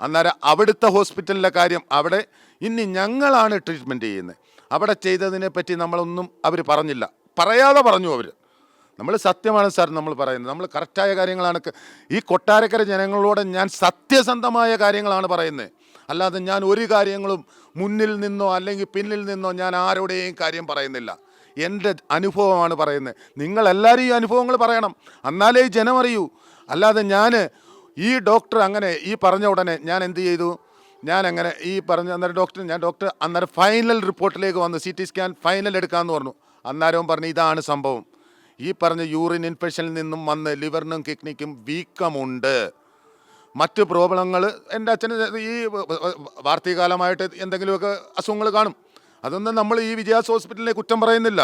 അന്നേരം അവിടുത്തെ ഹോസ്പിറ്റലിലെ കാര്യം അവിടെ ഇനി ഞങ്ങളാണ് ട്രീറ്റ്മെൻറ്റ് ചെയ്യുന്നത്. അവിടെ ചെയ്തതിനെ പറ്റി നമ്മളൊന്നും അവർ പറഞ്ഞില്ല, പറയാതെ പറഞ്ഞു അവർ. നമ്മൾ സത്യമാണ് സാർ നമ്മൾ പറയുന്നത്, നമ്മൾ കറക്റ്റായ കാര്യങ്ങളാണ്. ഈ കൊട്ടാരക്കര ജനങ്ങളോട് ഞാൻ സത്യസന്ധമായ കാര്യങ്ങളാണ് പറയുന്നത്, അല്ലാതെ ഞാൻ ഒരു കാര്യങ്ങളും മുന്നിൽ നിന്നോ അല്ലെങ്കിൽ പിന്നിൽ നിന്നോ ഞാൻ ആരുടെയും കാര്യം പറയുന്നില്ല. എൻ്റെ അനുഭവമാണ് പറയുന്നത്. നിങ്ങളെല്ലാവരും ഈ അനുഭവങ്ങൾ പറയണം, എന്നാലേ ജനം അറിയൂ. അല്ലാതെ ഈ ഡോക്ടർ അങ്ങനെ ഈ പറഞ്ഞ ഉടനെ ഞാൻ എന്ത് ചെയ്തു, ഞാൻ അങ്ങനെ ഈ പറഞ്ഞ അന്നേരം ഡോക്ടർ അന്നേരം ഫൈനൽ റിപ്പോർട്ടിലേക്ക് വന്നു. CT സ്കാൻ ഫൈനൽ എടുക്കാമെന്ന് പറഞ്ഞു. അന്നേരവും പറഞ്ഞു ഇതാണ് സംഭവം, ഈ പറഞ്ഞ യൂറിൻ ഇൻഫെക്ഷനിൽ നിന്നും വന്ന് ലിവറിനും കിഡ്നിക്കും വീക്കമുണ്ട്, മറ്റ് പ്രോബ്ലങ്ങൾ. എൻ്റെ അച്ഛന് ഈ വാർത്തകാലമായിട്ട് എന്തെങ്കിലുമൊക്കെ അസുഖങ്ങൾ കാണും. അതൊന്നും നമ്മൾ ഈ വിജയാസ് ഹോസ്പിറ്റലിനെ കുറ്റം പറയുന്നില്ല.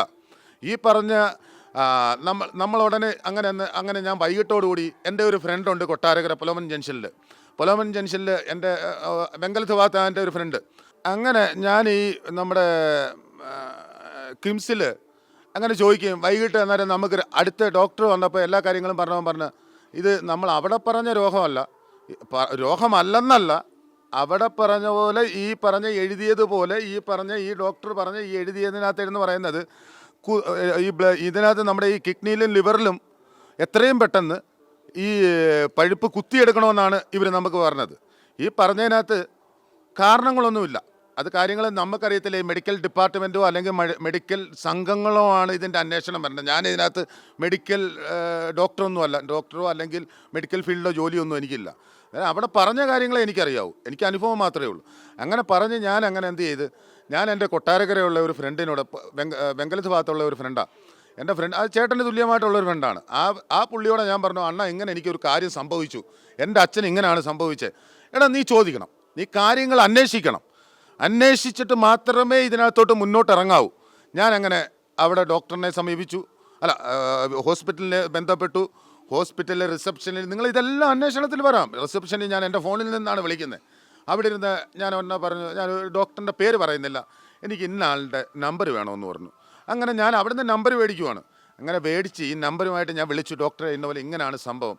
ഈ പറഞ്ഞ നമ്മൾ ഉടനെ അങ്ങനെ ഞാൻ വൈകിട്ടോടുകൂടി എൻ്റെ ഒരു ഫ്രണ്ടുണ്ട് കൊട്ടാരക്കര പൊലോമൻ ജംഗ്ഷനിൽ എൻ്റെ വെങ്കലത്ത് ഭാഗത്ത് എൻ്റെ ഒരു ഫ്രണ്ട്. അങ്ങനെ ഞാൻ ഈ നമ്മുടെ കിംസിൽ അങ്ങനെ ചോദിക്കുകയും വൈകിട്ട് അന്നേരം നമുക്ക് അടുത്ത ഡോക്ടർ വന്നപ്പോൾ എല്ലാ കാര്യങ്ങളും പറഞ്ഞ് ഇത് നമ്മൾ അവിടെ പറഞ്ഞ രോഗമല്ലെന്നല്ല, അവിടെ പറഞ്ഞ പോലെ ഈ പറഞ്ഞ എഴുതിയതുപോലെ ഈ ഡോക്ടർ പറഞ്ഞ ഈ എഴുതിയതിനകത്തെന്ന് പറയുന്നത് ഇതിനകത്ത് നമ്മുടെ ഈ കിഡ്നിയിലും ലിവറിലും എത്രയും പെട്ടെന്ന് ഈ പഴുപ്പ് കുത്തിയെടുക്കണമെന്നാണ് ഇവർ നമുക്ക് പറഞ്ഞത്. ഈ പറഞ്ഞതിനകത്ത് കാരണങ്ങളൊന്നുമില്ല, അത് കാര്യങ്ങൾ നമുക്കറിയത്തില്ല. ഈ മെഡിക്കൽ ഡിപ്പാർട്ട്മെൻറ്റോ അല്ലെങ്കിൽ മെഡിക്കൽ സംഘങ്ങളോ ആണ് ഇതിൻ്റെ അന്വേഷണം വരേണ്ടത്. ഞാൻ ഇതിനകത്ത് മെഡിക്കൽ ഡോക്ടറോ അല്ലെങ്കിൽ മെഡിക്കൽ ഫീൽഡിലോ ജോലിയൊന്നും എനിക്കില്ല. അവിടെ പറഞ്ഞ കാര്യങ്ങളെ എനിക്കറിയാവൂ, എനിക്ക് അനുഭവം മാത്രമേ ഉള്ളൂ. അങ്ങനെ പറഞ്ഞ് ഞാൻ അങ്ങനെ എന്ത് ചെയ്ത്, ഞാൻ എൻ്റെ കൊട്ടാരക്കരയുള്ള ഒരു ഫ്രണ്ടിനോട്, വെങ്കലത്ത് ഭാഗത്തുള്ള ഒരു ഫ്രണ്ടാണ് എൻ്റെ ഫ്രണ്ട്, അത് ചേട്ടന് തുല്യമായിട്ടുള്ളൊരു ഫ്രണ്ടാണ്. ആ പുള്ളിയോടെ ഞാൻ പറഞ്ഞു അണ്ണാ ഇങ്ങനെ എനിക്കൊരു കാര്യം സംഭവിച്ചു, എൻ്റെ അച്ഛൻ ഇങ്ങനെയാണ് സംഭവിച്ചത്. എടാ നീ ചോദിക്കണം, നീ കാര്യങ്ങൾ അന്വേഷിച്ചിട്ട് മാത്രമേ ഇതിനകത്തോട്ട് മുന്നോട്ട് ഇറങ്ങാവൂ. ഞാൻ അങ്ങനെ അവിടെ ഡോക്ടറിനെ സമീപിച്ചു, ഹോസ്പിറ്റലിനെ ബന്ധപ്പെട്ടു. ഹോസ്പിറ്റലിലെ റിസപ്ഷനിൽ നിങ്ങൾ ഇതെല്ലാം അന്വേഷണത്തിൽ വരാം. റിസപ്ഷനിൽ ഞാൻ എൻ്റെ ഫോണിൽ നിന്നാണ് വിളിക്കുന്നത്. അവിടെ ഇരുന്ന് ഞാൻ പറഞ്ഞു, ഞാൻ ഡോക്ടറിൻ്റെ പേര് പറയുന്നില്ല, എനിക്ക് ഇന്ന ആളുടെ നമ്പർ വേണമെന്ന് പറഞ്ഞു. അങ്ങനെ ഞാൻ അവിടെ നിന്ന് നമ്പർ മേടിക്കുവാണ്. അങ്ങനെ മേടിച്ച് ഈ നമ്പറുമായിട്ട് ഞാൻ വിളിച്ചു, ഡോക്ടറെ ഇന്നപോലെ ഇങ്ങനെയാണ് സംഭവം.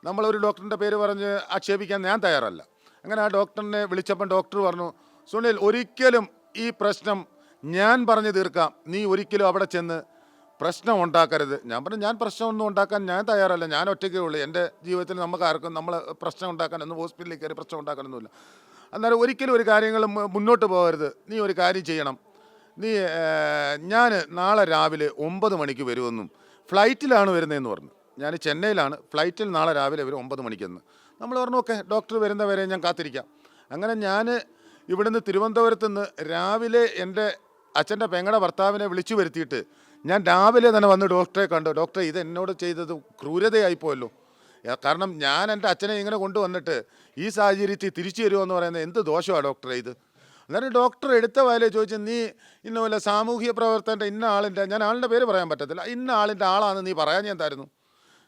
നമ്മളൊരു ഡോക്ടറിൻ്റെ പേര് പറഞ്ഞ് ആക്ഷേപിക്കാൻ ഞാൻ തയ്യാറല്ല. അങ്ങനെ ആ ഡോക്ടറിനെ വിളിച്ചപ്പം ഡോക്ടർ പറഞ്ഞു, സുനിൽ ഒരിക്കലും ഈ പ്രശ്നം ഞാൻ പറഞ്ഞു തീർക്കാം, നീ ഒരിക്കലും അവിടെ ചെന്ന് പ്രശ്നം ഉണ്ടാക്കരുത്. ഞാൻ പറഞ്ഞു ഞാൻ പ്രശ്നമൊന്നും ഉണ്ടാക്കാൻ ഞാൻ തയ്യാറല്ല, ഞാൻ ഒറ്റയ്ക്കേ ഉള്ളൂ. എൻ്റെ ജീവിതത്തിൽ നമുക്കാർക്കും നമ്മൾ പ്രശ്നം ഉണ്ടാക്കാനൊന്നും ഹോസ്പിറ്റലിൽ കയറി പ്രശ്നം ഉണ്ടാക്കാനൊന്നുമില്ല. അന്നേരം ഒരിക്കലും ഒരു കാര്യങ്ങൾ മുന്നോട്ട് പോകരുത്. നീ ഒരു കാര്യം ചെയ്യണം, ഞാൻ നാളെ രാവിലെ 9 മണിക്ക് വരുമെന്നും ഫ്ലൈറ്റിലാണ് വരുന്നതെന്ന് പറഞ്ഞു. ഞാൻ ചെന്നൈയിലാണ്, ഫ്ലൈറ്റിൽ നാളെ രാവിലെ വരും 9 മണിക്കെന്ന്. നമ്മൾ പറഞ്ഞു ഓക്കെ ഡോക്ടർ വരുന്നവരെ ഞാൻ കാത്തിരിക്കാം. അങ്ങനെ ഞാൻ ഇവിടുന്ന് തിരുവനന്തപുരത്ത് നിന്ന് രാവിലെ എൻ്റെ അച്ഛൻ്റെ പെങ്ങളുടെ ഭർത്താവിനെ വിളിച്ചു വരുത്തിയിട്ട് ഞാൻ രാവിലെ തന്നെ വന്ന് ഡോക്ടറെ കണ്ടു. ഡോക്ടറെ ഇത് എന്നോട് ചെയ്തത് ക്രൂരതയായിപ്പോയല്ലോ, കാരണം ഞാൻ എൻ്റെ അച്ഛനെ ഇങ്ങനെ കൊണ്ടുവന്നിട്ട് ഈ സാഹചര്യത്തിൽ തിരിച്ചു തരുമോ പറയുന്നത് എന്ത് ദോഷമാണ് ഡോക്ടറെ ഇത്. അന്നേരം ഡോക്ടർ എടുത്ത വായിലെ ചോദിച്ചു, നീ ഇന്ന പോലെ സാമൂഹ്യ പ്രവർത്തകൻ്റെ ഇന്ന ആളിൻ്റെ, ഞാൻ ആളിൻ്റെ പേര് പറയാൻ പറ്റത്തില്ല, ഇന്ന ആളിൻ്റെ ആളാണെന്ന് നീ പറയാൻ ഞാൻ തരുന്നു.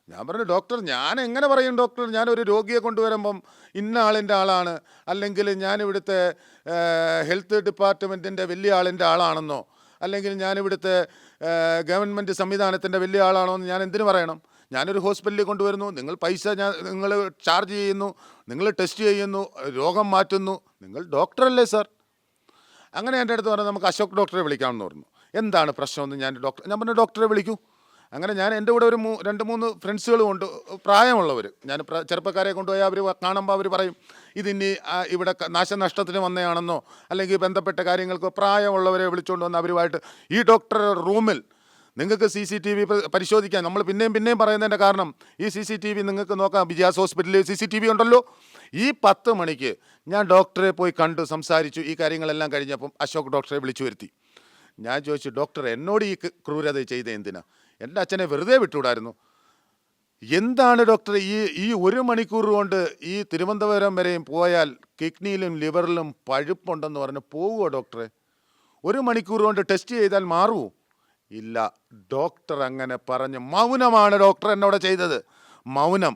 ഞാൻ പറഞ്ഞു ഡോക്ടർ ഞാൻ എങ്ങനെ പറയും ഡോക്ടർ, ഞാനൊരു രോഗിയെ കൊണ്ടുവരുമ്പം ഇന്ന ആളിൻ്റെ ആളാണ്, അല്ലെങ്കിൽ ഞാനിവിടുത്തെ ഹെൽത്ത് ഡിപ്പാർട്ട്മെൻറ്റിൻ്റെ വലിയ ആളിൻ്റെ ആളാണെന്നോ, അല്ലെങ്കിൽ ഞാനിവിടുത്തെ ഗവൺമെൻറ് സംവിധാനത്തിൻ്റെ വലിയ ആളാണോ എന്ന് ഞാൻ എന്തിനു പറയണം? ഞാനൊരു ഹോസ്പിറ്റലിൽ കൊണ്ടുവരുന്നു, നിങ്ങൾ പൈസ നിങ്ങൾ ചാർജ് ചെയ്യുന്നു, നിങ്ങൾ ടെസ്റ്റ് ചെയ്യുന്നു, രോഗം മാറ്റുന്നു, നിങ്ങൾ ഡോക്ടറല്ലേ സാർ? അങ്ങനെ എൻ്റെ അടുത്ത് പറഞ്ഞു നമുക്ക് അശോക് ഡോക്ടറെ വിളിക്കാമെന്ന് പറഞ്ഞു. എന്താണ് പ്രശ്നമെന്ന് ഞാൻ പറഞ്ഞു ഡോക്ടറെ വിളിക്കൂ. അങ്ങനെ ഞാൻ എൻ്റെ കൂടെ ഒരു 2-3 ഫ്രണ്ട്സുകളും ഉണ്ട്, പ്രായമുള്ളവർ. ഞാൻ ചെറുപ്പക്കാരെ കൊണ്ടുപോയി അവർ കാണുമ്പോൾ അവർ പറയും ഇതിനി ഇവിടെ നാശനഷ്ടത്തിന് വന്നതാണെന്നോ അല്ലെങ്കിൽ ബന്ധപ്പെട്ട കാര്യങ്ങൾക്കോ പ്രായമുള്ളവരെ വിളിച്ചുകൊണ്ട് വന്ന് അവരുമായിട്ട് ഈ ഡോക്ടറുടെ റൂമിൽ നിങ്ങൾക്ക് CCTV പരിശോധിക്കാൻ. നമ്മൾ പിന്നെയും പറയുന്നതിൻ്റെ കാരണം ഈ CCTV നിങ്ങൾക്ക് നോക്കാം. വിജയാസ് ഹോസ്പിറ്റലിൽ CCTV ഉണ്ടല്ലോ. ഈ 10 മണിക്ക് ഞാൻ ഡോക്ടറെ പോയി കണ്ടു, സംസാരിച്ചു. ഈ കാര്യങ്ങളെല്ലാം കഴിഞ്ഞപ്പം അശോക് ഡോക്ടറെ വിളിച്ചു വരുത്തി. ഞാൻ ചോദിച്ചു, ഡോക്ടർ എന്നോട് ഈ ക്രൂരത ചെയ്ത എന്തിനാ? എൻ്റെ അച്ഛനെ വെറുതെ വിട്ടുകൂടായിരുന്നു. എന്താണ് ഡോക്ടർ ഈ 1 മണിക്കൂർ കൊണ്ട് ഈ തിരുവനന്തപുരം വരെയും പോയാൽ കിഡ്നിയിലും ലിവറിലും പഴുപ്പുണ്ടെന്ന് പറഞ്ഞ് പോവുമോ ഡോക്ടറെ? 1 മണിക്കൂർ കൊണ്ട് ടെസ്റ്റ് ചെയ്താൽ മാറുമോ? ഇല്ല. ഡോക്ടർ അങ്ങനെ പറഞ്ഞ് മൗനമാണ് ഡോക്ടർ എന്നോട് ചെയ്തത്. മൗനം.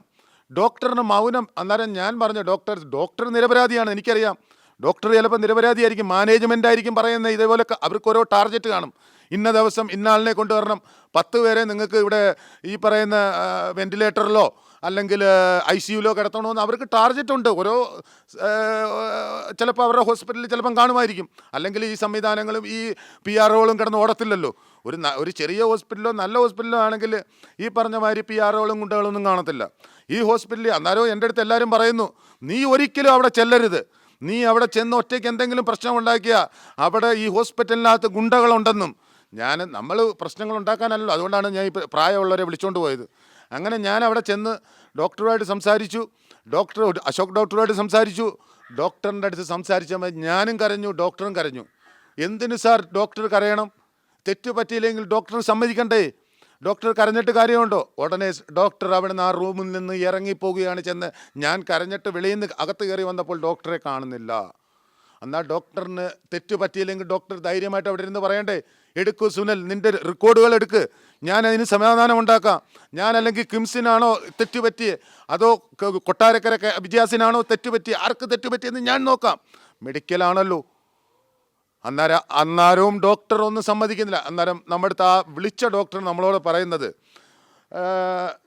ഡോക്ടറിന് മൗനം. അന്നേരം ഞാൻ പറഞ്ഞു, ഡോക്ടർ നിരപരാധിയാണ്, എനിക്കറിയാം. ഡോക്ടർ ചിലപ്പോൾ നിരപരാധിയായിരിക്കും, മാനേജ്മെൻ്റ് ആയിരിക്കും പറയുന്നത്. ഇതേപോലെ അവർക്ക് ഓരോ ടാർഗറ്റ് കാണും. ഇന്ന ദിവസം ഇന്ന ആളിനെ കൊണ്ടുവരണം, 10 പേരെ നിങ്ങൾക്ക് ഇവിടെ ഈ പറയുന്ന വെന്റിലേറ്ററിലോ അല്ലെങ്കിൽ ICUലോ കിടത്തണമെന്ന് അവർക്ക് ടാർഗറ്റ് ഉണ്ട്. ഓരോ ചിലപ്പോൾ അവരുടെ ഹോസ്പിറ്റലിൽ ചിലപ്പം കാണുമായിരിക്കും. അല്ലെങ്കിൽ ഈ സംവിധാനങ്ങളും ഈ PROകളും കിടന്ന് ഓടത്തില്ലല്ലോ. ഒരു ചെറിയ ഹോസ്പിറ്റലോ നല്ല ഹോസ്പിറ്റലോ ആണെങ്കിൽ ഈ പറഞ്ഞ മാതിരി PROകളും ഗുണ്ടകളൊന്നും കാണത്തില്ല. ഈ ഹോസ്പിറ്റലിൽ അന്നേരം എൻ്റെ അടുത്ത് എല്ലാവരും പറയുന്നു, നീ ഒരിക്കലും അവിടെ ചെല്ലരുത്. നീ അവിടെ ചെന്ന് ഒറ്റയ്ക്ക് എന്തെങ്കിലും പ്രശ്നം ഉണ്ടാക്കിയാൽ അവിടെ ഈ ഹോസ്പിറ്റലിനകത്ത് ഗുണ്ടകളുണ്ടെന്നും. നമ്മൾ പ്രശ്നങ്ങൾ ഉണ്ടാക്കാനല്ലോ, അതുകൊണ്ടാണ് ഞാൻ ഈ പ്രായമുള്ളവരെ വിളിച്ചുകൊണ്ട് പോയത്. അങ്ങനെ ഞാൻ അവിടെ ചെന്ന് ഡോക്ടറുമായിട്ട് സംസാരിച്ചു. അശോക് ഡോക്ടറുമായിട്ട് സംസാരിച്ചു. ഡോക്ടറിൻ്റെ അടുത്ത് സംസാരിച്ചപ്പോൾ ഞാനും കരഞ്ഞു, ഡോക്ടറും കരഞ്ഞു. എന്തിനു സാർ ഡോക്ടർ കരയണം? തെറ്റ് പറ്റിയില്ലെങ്കിൽ ഡോക്ടർ സമ്മതിക്കണ്ടേ? ഡോക്ടർ കരഞ്ഞിട്ട് കാര്യമുണ്ടോ? ഉടനെ ഡോക്ടർ അവിടെ നിന്ന് ആ റൂമിൽ നിന്ന് ഇറങ്ങിപ്പോവുകയാണ്. ചെന്ന് ഞാൻ കരഞ്ഞിട്ട് വെളിയിൽ നിന്ന് അകത്ത് കയറി വന്നപ്പോൾ ഡോക്ടറെ കാണുന്നില്ല. എന്നാൽ ഡോക്ടറിന് തെറ്റ് പറ്റിയില്ലെങ്കിൽ ഡോക്ടർ ധൈര്യമായിട്ട് അവിടെ ഇരുന്ന് പറയണ്ടേ, എടുക്കൂ സുനിൽ, നിൻ്റെ റെക്കോർഡുകൾ എടുക്ക്, ഞാൻ അതിന് സമാധാനം ഉണ്ടാക്കാം. ഞാൻ അല്ലെങ്കിൽ കിംസിനാണോ തെറ്റുപറ്റിയേ അതോ കൊട്ടാരക്കര വിജയാസിനാണോ തെറ്റുപറ്റിയേ, ആർക്ക് തെറ്റുപറ്റിയെന്ന് ഞാൻ നോക്കാം. മെഡിക്കലാണല്ലോ. അന്നേരവും ഡോക്ടർ ഒന്നും സമ്മതിക്കുന്നില്ല. അന്നേരം നമ്മുടെ അടുത്ത് ആ വിളിച്ച ഡോക്ടർ നമ്മളോട് പറയുന്നത്,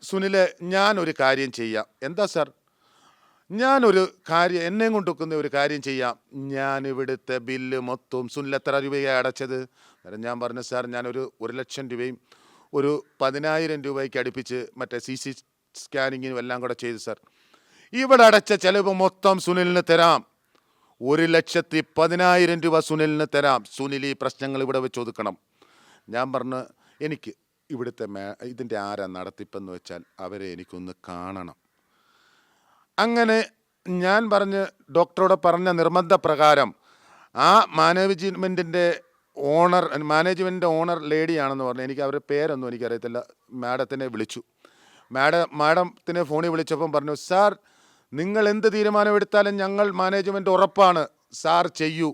സുനിലെ ഞാനൊരു കാര്യം ചെയ്യാം. എന്താ സാർ? ഞാനൊരു കാര്യം എന്നെയും കൊണ്ടൊക്കുന്ന ഒരു കാര്യം ചെയ്യാം. ഞാൻ ഇവിടുത്തെ ബില്ല് മൊത്തവും സുനിൽ എത്ര രൂപയാണ് അടച്ചത്? അന്നേരം ഞാൻ പറഞ്ഞു, സാർ ഞാനൊരു 1 ലക്ഷം രൂപയും ഒരു 10,000 രൂപയ്ക്ക് അടുപ്പിച്ച് മറ്റേ CC സ്കാനിങ്ങിനും എല്ലാം കൂടെ ചെയ്തു സാർ. ഇവിടെ അടച്ച ചിലവ് മൊത്തം സുനിലിന് തരാം. 1,10,000 രൂപ സുനിലിന് തരാം. സുനിൽ ഈ പ്രശ്നങ്ങൾ ഇവിടെ വെച്ച് ഒതുക്കണം. ഞാൻ പറഞ്ഞു, എനിക്ക് ഇവിടുത്തെ ഇതിൻ്റെ ആരാ നടത്തിപ്പെന്ന് വെച്ചാൽ അവരെ എനിക്കൊന്ന് കാണണം. അങ്ങനെ ഞാൻ ഡോക്ടറോട് പറഞ്ഞ നിർബന്ധപ്രകാരം ആ മാനേജ്മെൻറ്റിൻ്റെ ഓണർ ലേഡിയാണെന്ന് പറഞ്ഞു. എനിക്ക് അവരുടെ പേരൊന്നും എനിക്കറിയത്തില്ല. മാഡത്തിനെ വിളിച്ചു. മാഡത്തിനെ ഫോണിൽ വിളിച്ചപ്പം പറഞ്ഞു, സാർ നിങ്ങൾ എന്ത് തീരുമാനമെടുത്താലും ഞങ്ങൾ മാനേജ്മെൻറ്റ് ഉറപ്പാണ്, സാർ ചെയ്യൂ.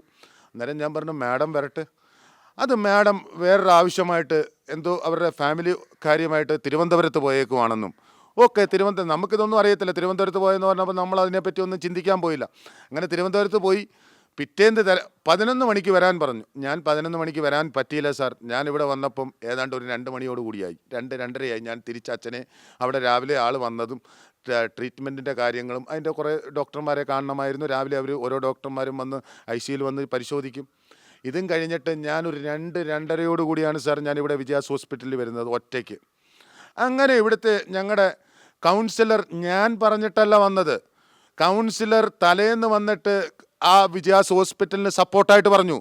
അന്നേരം ഞാൻ പറഞ്ഞു, മാഡം വരട്ടെ. അത് മാഡം വേറൊരു ആവശ്യമായിട്ട് എന്തോ അവരുടെ ഫാമിലി കാര്യമായിട്ട് തിരുവനന്തപുരത്ത് പോയേക്കുവാണെന്നും. ഓക്കെ, നമുക്കിതൊന്നും അറിയത്തില്ല. തിരുവനന്തപുരത്ത് പോയെന്ന് പറഞ്ഞപ്പോൾ നമ്മൾ അതിനെപ്പറ്റി ഒന്നും ചിന്തിക്കാൻ പോയില്ല. അങ്ങനെ തിരുവനന്തപുരത്ത് പോയി. പിറ്റേന്ന് 11 മണിക്ക് വരാൻ പറഞ്ഞു. ഞാൻ 11 മണിക്ക് വരാൻ പറ്റിയില്ല സാർ. ഞാനിവിടെ വന്നപ്പം ഏതാണ്ട് ഒരു 2 മണിയോട് കൂടിയായി, 2-2:30 ഞാൻ തിരിച്ച് അച്ഛനെ അവിടെ രാവിലെ ആൾ വന്നതും ട്രീറ്റ്മെൻറ്റിൻ്റെ കാര്യങ്ങളും അതിൻ്റെ കുറേ ഡോക്ടർമാരെ കാണണമായിരുന്നു. രാവിലെ അവർ ഓരോ ഡോക്ടർമാരും വന്ന് ICUയിൽ വന്ന് പരിശോധിക്കും. ഇതും കഴിഞ്ഞിട്ട് ഞാനൊരു 2-2:30 കൂടിയാണ് സാർ ഞാനിവിടെ വിജയാസ് ഹോസ്പിറ്റലിൽ വരുന്നത് ഒറ്റയ്ക്ക്. അങ്ങനെ ഇവിടുത്തെ ഞങ്ങളുടെ കൗൺസിലർ, ഞാൻ പറഞ്ഞിട്ടല്ല വന്നത്, കൗൺസിലർ തലേന്ന് വന്നിട്ട് ആ വിജയാസ് ഹോസ്പിറ്റലിന് സപ്പോർട്ടായിട്ട് പറഞ്ഞു.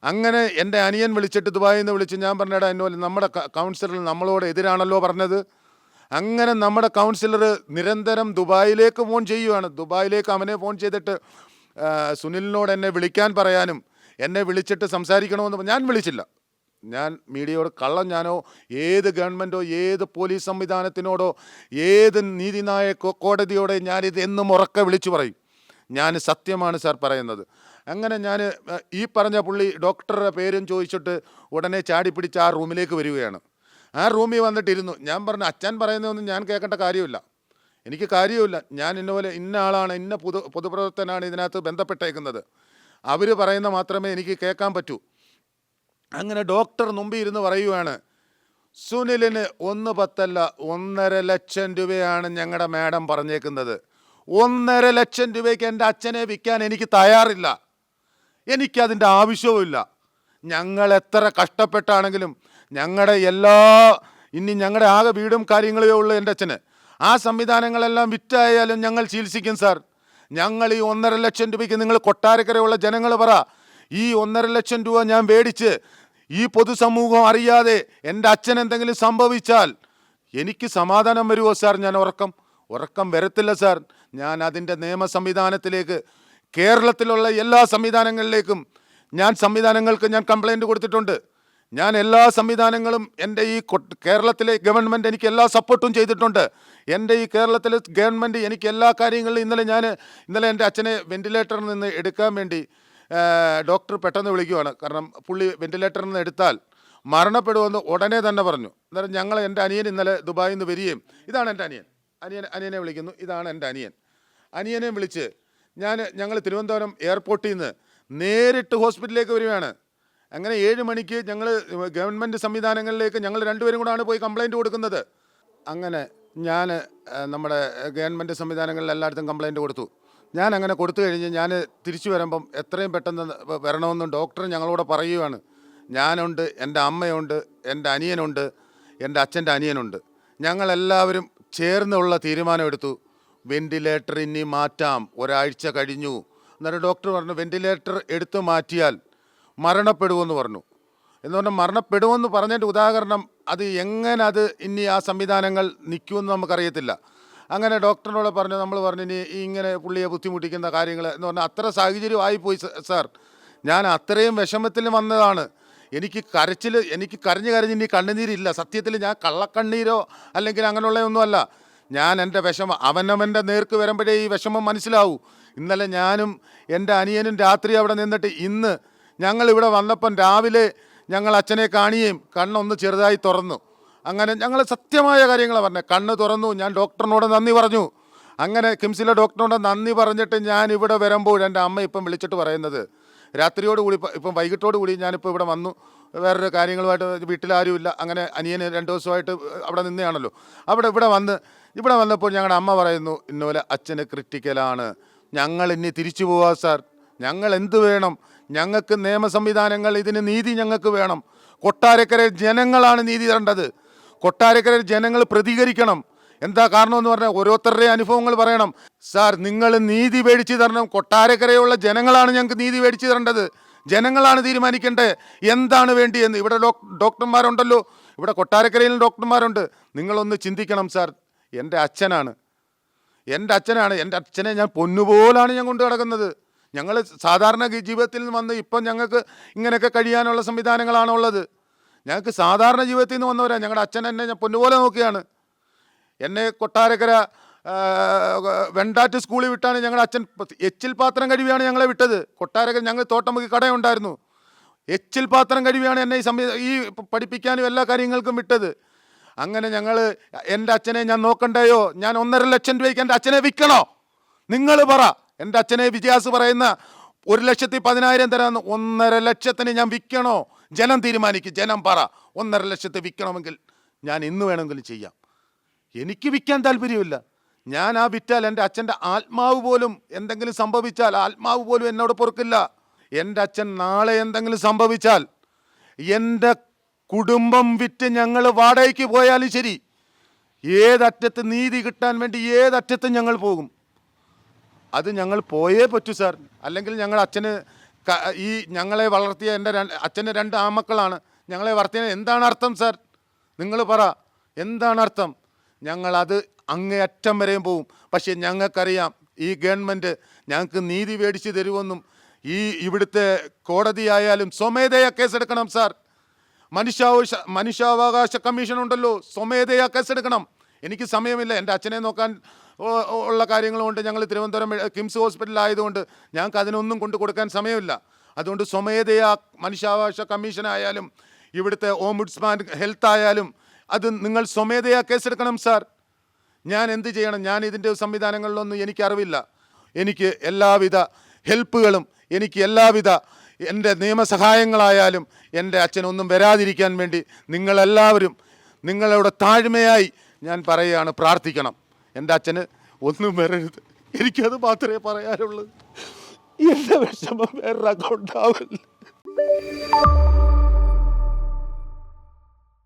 അങ്ങനെ എൻ്റെ അനിയൻ വിളിച്ചിട്ട് ദുബായിൽ നിന്ന് വിളിച്ച് ഞാൻ പറഞ്ഞിടാ, എന്നോല് നമ്മുടെ കൗൺസിലർ നമ്മളോട് എതിരാണല്ലോ പറഞ്ഞത്. അങ്ങനെ നമ്മുടെ കൗൺസിലർ നിരന്തരം ദുബായിലേക്ക് ഫോൺ ചെയ്യുകയാണ്. ദുബായിലേക്ക് അവനെ ഫോൺ ചെയ്തിട്ട് സുനിലിനോട് എന്നെ വിളിക്കാൻ പറയാനും എന്നെ വിളിച്ചിട്ട് സംസാരിക്കണമെന്ന് ഞാൻ വിളിച്ചില്ല. ഞാൻ മീഡിയയോട് ഞാനോ ഏത് ഗവൺമെൻറ്റോ ഏത് പോലീസ് സംവിധാനത്തിനോടോ ഏത് നീതിന്യായ കോടതിയോടെ ഞാനിത് എന്നും ഉറക്കെ വിളിച്ചു പറയും. ഞാൻ സത്യമാണ് സാർ പറയുന്നത്. അങ്ങനെ ഞാൻ ഈ പറഞ്ഞ പുള്ളി ഡോക്ടറുടെ പേരും ചോദിച്ചിട്ട് ഉടനെ ചാടിപ്പിടിച്ച് ആ റൂമിലേക്ക് വരികയാണ്. ആ റൂമിൽ വന്നിട്ടിരുന്നു. ഞാൻ പറഞ്ഞു, അച്ഛൻ പറയുന്നതൊന്നും ഞാൻ കേൾക്കേണ്ട കാര്യമില്ല, എനിക്ക് കാര്യമില്ല. ഞാൻ ഇന്ന ആളാണ്, ഇന്ന പൊതുപ്രവർത്തനാണ് ഇതിനകത്ത് ബന്ധപ്പെട്ടേക്കുന്നത്, അവർ പറയുന്ന മാത്രമേ എനിക്ക് കേൾക്കാൻ പറ്റൂ. അങ്ങനെ ഡോക്ടർ മുമ്പിൽ ഇരുന്ന് പറയുകയാണ്, സുനിലിന് 1.10 1.5 ലക്ഷം രൂപയാണ് ഞങ്ങളുടെ മാഡം പറഞ്ഞേക്കുന്നത്. 1.5 ലക്ഷം രൂപയ്ക്ക് എൻ്റെ അച്ഛനെ വിൽക്കാൻ എനിക്ക് തയ്യാറില്ല, എനിക്കതിൻ്റെ ആവശ്യവുമില്ല. ഞങ്ങൾ എത്ര കഷ്ടപ്പെട്ടാണെങ്കിലും ഞങ്ങളുടെ എല്ലാ ഇനി ഞങ്ങളുടെ ആകെ വീടും കാര്യങ്ങളേ ഉള്ളൂ എൻ്റെ അച്ഛന്. ആ സംവിധാനങ്ങളെല്ലാം വിറ്റായാലും ഞങ്ങൾ ചികിത്സിക്കും സാർ. ഞങ്ങൾ ഈ 1.5 ലക്ഷം രൂപയ്ക്ക്, നിങ്ങൾ കൊട്ടാരക്കരയുള്ള ജനങ്ങൾ പറ, ഈ 1.5 ലക്ഷം രൂപ ഞാൻ മേടിച്ച് ഈ പൊതുസമൂഹം അറിയാതെ എൻ്റെ അച്ഛൻ എന്തെങ്കിലും സംഭവിച്ചാൽ എനിക്ക് സമാധാനം വരുമോ സാർ? ഞാൻ ഉറക്കം വരത്തില്ല സാർ. ഞാൻ അതിൻ്റെ നിയമ സംവിധാനത്തിലേക്ക്, കേരളത്തിലുള്ള എല്ലാ സംവിധാനങ്ങളിലേക്കും സംവിധാനങ്ങൾക്ക് ഞാൻ കംപ്ലൈൻറ്റ് കൊടുത്തിട്ടുണ്ട്. ഞാൻ എല്ലാ സംവിധാനങ്ങളും, എൻ്റെ ഈ കേരളത്തിലെ ഗവൺമെൻറ് എനിക്ക് എല്ലാ സപ്പോർട്ടും ചെയ്തിട്ടുണ്ട്. എൻ്റെ ഈ കേരളത്തിലെ ഗവൺമെൻറ് എനിക്ക് എല്ലാ കാര്യങ്ങളിലും ഇന്നലെ എൻ്റെ അച്ഛനെ വെൻറ്റിലേറ്ററിൽ നിന്ന് എടുക്കാൻ വേണ്ടി ഡോക്ടർ പെട്ടെന്ന് വിളിക്കുവാണ്. കാരണം പുള്ളി വെൻറ്റിലേറ്ററിൽ നിന്ന് എടുത്താൽ മരണപ്പെടുമെന്ന് ഉടനെ തന്നെ പറഞ്ഞു. അന്നേരം എൻ്റെ അനിയൻ ഇന്നലെ ദുബായിൽ നിന്ന് വരികയും, ഇതാണ് എൻ്റെ അനിയനെ വിളിക്കുന്നു, ഇതാണ് എൻ്റെ അനിയനെ വിളിച്ച് ഞങ്ങൾ തിരുവനന്തപുരം എയർപോർട്ടിൽ നിന്ന് നേരിട്ട് ഹോസ്പിറ്റലിലേക്ക് വരികയാണ്. അങ്ങനെ 7 മണിക്ക് ഞങ്ങൾ ഗവൺമെൻറ് സംവിധാനങ്ങളിലേക്ക് ഞങ്ങൾ രണ്ടുപേരും കൂടാണ് പോയി കംപ്ലൈൻറ്റ് കൊടുക്കുന്നത്. അങ്ങനെ ഞാൻ നമ്മുടെ ഗവൺമെൻറ് സംവിധാനങ്ങളിൽ എല്ലായിടത്തും കംപ്ലൈൻറ്റ് കൊടുത്തു. ഞാൻ അങ്ങനെ കൊടുത്തു കഴിഞ്ഞ് ഞാൻ തിരിച്ചു വരുമ്പം എത്രയും പെട്ടെന്ന് വരണമെന്നും ഡോക്ടർ ഞങ്ങളോട് പറയുകയാണ്. ഞാനുണ്ട്, എൻ്റെ അമ്മയുണ്ട്, എൻ്റെ അനിയനുണ്ട്, എൻ്റെ അച്ഛൻ്റെ അനിയനുണ്ട്. ഞങ്ങളെല്ലാവരും ചേർന്നുള്ള തീരുമാനമെടുത്തു. വെൻറ്റിലേറ്റർ ഇനി മാറ്റാം, ഒരാഴ്ച കഴിഞ്ഞു. അന്നേരം ഡോക്ടർ പറഞ്ഞു വെൻറ്റിലേറ്റർ എടുത്തു മാറ്റിയാൽ മരണപ്പെടുമെന്ന് പറഞ്ഞു. എന്ന് പറഞ്ഞാൽ മരണപ്പെടുമെന്ന് പറഞ്ഞതിൻ്റെ ഉദാഹരണം അത് എങ്ങനെ അത് ഇനി ആ സംവിധാനങ്ങൾ നിൽക്കുമെന്ന് നമുക്കറിയത്തില്ല. അങ്ങനെ ഡോക്ടറിനോട് നമ്മൾ പറഞ്ഞു ഇനി ഇങ്ങനെ പുള്ളിയെ ബുദ്ധിമുട്ടിക്കുന്ന കാര്യങ്ങൾ എന്ന് പറഞ്ഞാൽ അത്ര സാഹചര്യം ആയിപ്പോയി സാർ. ഞാൻ അത്രയും വിഷമത്തിൽ വന്നതാണ്. എനിക്ക് കരഞ്ഞ് ഇനി കണ്ണുനീരില്ല. സത്യത്തിൽ ഞാൻ കള്ളക്കണ്ണീരോ അല്ലെങ്കിൽ അങ്ങനെയുള്ളതൊന്നുമല്ല. ഞാൻ എൻ്റെ വിഷമം അവനവൻ്റെ നേർക്ക് വരുമ്പോഴേ ഈ വിഷമം മനസ്സിലാവൂ. ഇന്നലെ ഞാനും എൻ്റെ അനിയനും രാത്രി അവിടെ നിന്നിട്ട് ഇന്ന് ഞങ്ങളിവിടെ വന്നപ്പം രാവിലെ ഞങ്ങൾ അച്ഛനെ കാണുകയും കണ്ണൊന്ന് ചെറുതായി തുറന്നു. അങ്ങനെ ഞങ്ങൾ സത്യമായ കാര്യങ്ങളാണ് പറഞ്ഞത്. കണ്ണ് തുറന്നു. ഞാൻ ഡോക്ടറിനോട് നന്ദി പറഞ്ഞു. അങ്ങനെ കിംസിലെ ഡോക്ടറിനോട് നന്ദി പറഞ്ഞിട്ട് ഞാൻ ഇവിടെ വരുമ്പോൾ എൻ്റെ അമ്മ ഇപ്പം വിളിച്ചിട്ട് പറയുന്നത് രാത്രിയോടുകൂടി, ഇപ്പം വൈകിട്ടോടുകൂടി ഞാനിപ്പോൾ ഇവിടെ വന്നു. വേറൊരു കാര്യങ്ങളുമായിട്ട് വീട്ടിലാരുമില്ല. അങ്ങനെ അനിയന് 2 ദിവസമായിട്ട് അവിടെ നിന്നെയാണല്ലോ. ഇവിടെ വന്നപ്പോൾ ഞങ്ങളുടെ അമ്മ പറയുന്നു ഇന്നപോലെ അച്ഛന് ക്രിട്ടിക്കലാണ്, ഞങ്ങൾ ഇനി തിരിച്ചു പോവാം സാർ. ഞങ്ങൾ എന്ത് വേണം? ഞങ്ങൾക്ക് നിയമ സംവിധാനങ്ങൾ, ഇതിന് നീതി ഞങ്ങൾക്ക് വേണം. കൊട്ടാരക്കര ജനങ്ങളാണ് നീതി തരേണ്ടത്. കൊട്ടാരക്കര ജനങ്ങൾ പ്രതികരിക്കണം. എന്താ കാരണം എന്ന് പറഞ്ഞാൽ ഓരോരുത്തരുടെ അനുഭവങ്ങൾ പറയണം. സാർ, നിങ്ങൾ നീതി മേടിച്ച് തരണം. കൊട്ടാരക്കരയുള്ള ജനങ്ങളാണ് ഞങ്ങൾക്ക് നീതി മേടിച്ച് തരേണ്ടത്. ജനങ്ങളാണ് തീരുമാനിക്കേണ്ടത് എന്താണ് വേണ്ടിയെന്ന്. ഇവിടെ ഡോക്ടർമാരുണ്ടല്ലോ, ഇവിടെ കൊട്ടാരക്കരയിൽ ഡോക്ടർമാരുണ്ട്. നിങ്ങളൊന്ന് ചിന്തിക്കണം സാർ. എൻ്റെ അച്ഛനാണ്. എൻ്റെ അച്ഛനെ ഞാൻ പൊന്നുപോലാണ് ഞാൻ കൊണ്ടു കിടക്കുന്നത്. ഞങ്ങൾ സാധാരണ ജീവിതത്തിൽ നിന്ന് വന്ന് ഇപ്പം ഞങ്ങൾക്ക് ഇങ്ങനെയൊക്കെ കഴിയാനുള്ള സംവിധാനങ്ങളാണ് ഉള്ളത്. ഞങ്ങൾക്ക് സാധാരണ ജീവിതത്തിൽ നിന്ന് വന്നവരാണ്. ഞങ്ങളുടെ അച്ഛൻ എന്നെ ഞാൻ പൊന്നുപോലെ നോക്കിയാണ്. എന്നെ കൊട്ടാരക്കര വെണ്ടാറ്റ് സ്കൂളിൽ വിട്ടാണ് ഞങ്ങളുടെ അച്ഛൻ. എച്ചിൽ പാത്രം കഴുകിയാണ് ഞങ്ങളെ വിട്ടത്. കൊട്ടാരക്കര ഞങ്ങൾ തോട്ടമുക്കി കടയുണ്ടായിരുന്നു. എച്ചിൽ പാത്രം കഴുകിയാണ് എന്നെ ഈ പഠിപ്പിക്കാനും എല്ലാ കാര്യങ്ങൾക്കും വിട്ടത്. അങ്ങനെ എൻ്റെ അച്ഛനെ ഞാൻ നോക്കണ്ടയോ? ഞാൻ 1.5 ലക്ഷം രൂപയ്ക്ക് എൻ്റെ അച്ഛനെ വിൽക്കണോ? നിങ്ങൾ പറ. എൻ്റെ അച്ഛനെ വിജയാസ് പറയുന്ന 1,10,000 തരാമെന്ന്. 1.5 ലക്ഷത്തിന് ഞാൻ വിൽക്കണോ? ജനം തീരുമാനിക്കും. ജനം പറ. 1.5 ലക്ഷത്തിന് വിൽക്കണമെങ്കിൽ ഞാൻ ഇന്ന് വേണമെങ്കിലും ചെയ്യാം. എനിക്ക് വിൽക്കാൻ താല്പര്യമില്ല. ഞാൻ ആ വിറ്റാൽ എൻ്റെ അച്ഛൻ്റെ ആത്മാവ് പോലും എന്തെങ്കിലും സംഭവിച്ചാൽ ആത്മാവ് പോലും എന്നോട് പൊറുക്കില്ല. എൻ്റെ അച്ഛൻ നാളെ എന്തെങ്കിലും സംഭവിച്ചാൽ എൻ്റെ കുടുംബം വിറ്റ് ഞങ്ങൾ വാടകയ്ക്ക് പോയാലും ശരി, ഏതറ്റത്ത് നീതി കിട്ടാൻ വേണ്ടി ഏതറ്റത്തും ഞങ്ങൾ പോകും. അത് ഞങ്ങൾ പോയേ പറ്റൂ സാർ. അല്ലെങ്കിൽ ഞങ്ങളെ വളർത്തിയ എൻ്റെ അച്ഛൻ്റെ 2 ആമക്കളാണ്. ഞങ്ങളെ വളർത്തിയ എന്താണ് അർത്ഥം സാർ? നിങ്ങൾ പറ, എന്താണ് അർത്ഥം? ഞങ്ങളത് അങ്ങേയറ്റം വരെയും പോവും. പക്ഷേ ഞങ്ങൾക്കറിയാം ഈ ഗവൺമെൻറ് ഞങ്ങൾക്ക് നീതി മേടിച്ച് തരുമെന്നും. ഇവിടുത്തെ കോടതിയായാലും സ്വമേധയാ കേസെടുക്കണം സാർ. മനുഷ്യാവകാശ കമ്മീഷൻ ഉണ്ടല്ലോ, സ്വമേധയാ കേസെടുക്കണം. എനിക്ക് സമയമില്ല. എൻ്റെ അച്ഛനെ നോക്കാൻ ഉള്ള കാര്യങ്ങളുകൊണ്ട് ഞങ്ങൾ തിരുവനന്തപുരം കിംസ് ഹോസ്പിറ്റലായതുകൊണ്ട് ഞങ്ങൾക്ക് അതിനൊന്നും കൊണ്ടു കൊടുക്കാൻ സമയമില്ല. അതുകൊണ്ട് സ്വമേധയാ മനുഷ്യാവകാശ കമ്മീഷനായാലും ഇവിടുത്തെ ഓംബുഡ്സ്മാൻ ഹെൽത്ത് ആയാലും അത് നിങ്ങൾ സ്വമേധയാ കേസെടുക്കണം സാർ. ഞാൻ എന്ത് ചെയ്യണം? ഞാൻ ഇതിൻ്റെ സംവിധാനങ്ങളിലൊന്നും എനിക്കറിവില്ല. എനിക്ക് എല്ലാവിധ ഹെൽപ്പുകളും, എനിക്ക് എല്ലാവിധ എൻ്റെ നിയമസഹായങ്ങളായാലും എൻ്റെ അച്ഛനൊന്നും വരാതിരിക്കാൻ വേണ്ടി നിങ്ങളെല്ലാവരും നിങ്ങളുടെ താഴ്മയായി ഞാൻ പറയുകയാണ്, പ്രാർത്ഥിക്കണം. എൻ്റെ അച്ഛന് ഒന്നും വരരുത്. എനിക്കത് മാത്രമേ പറയാനുള്ളൂ. എൻ്റെ വിഷമം വേറെ ഉണ്ടാവില്ല.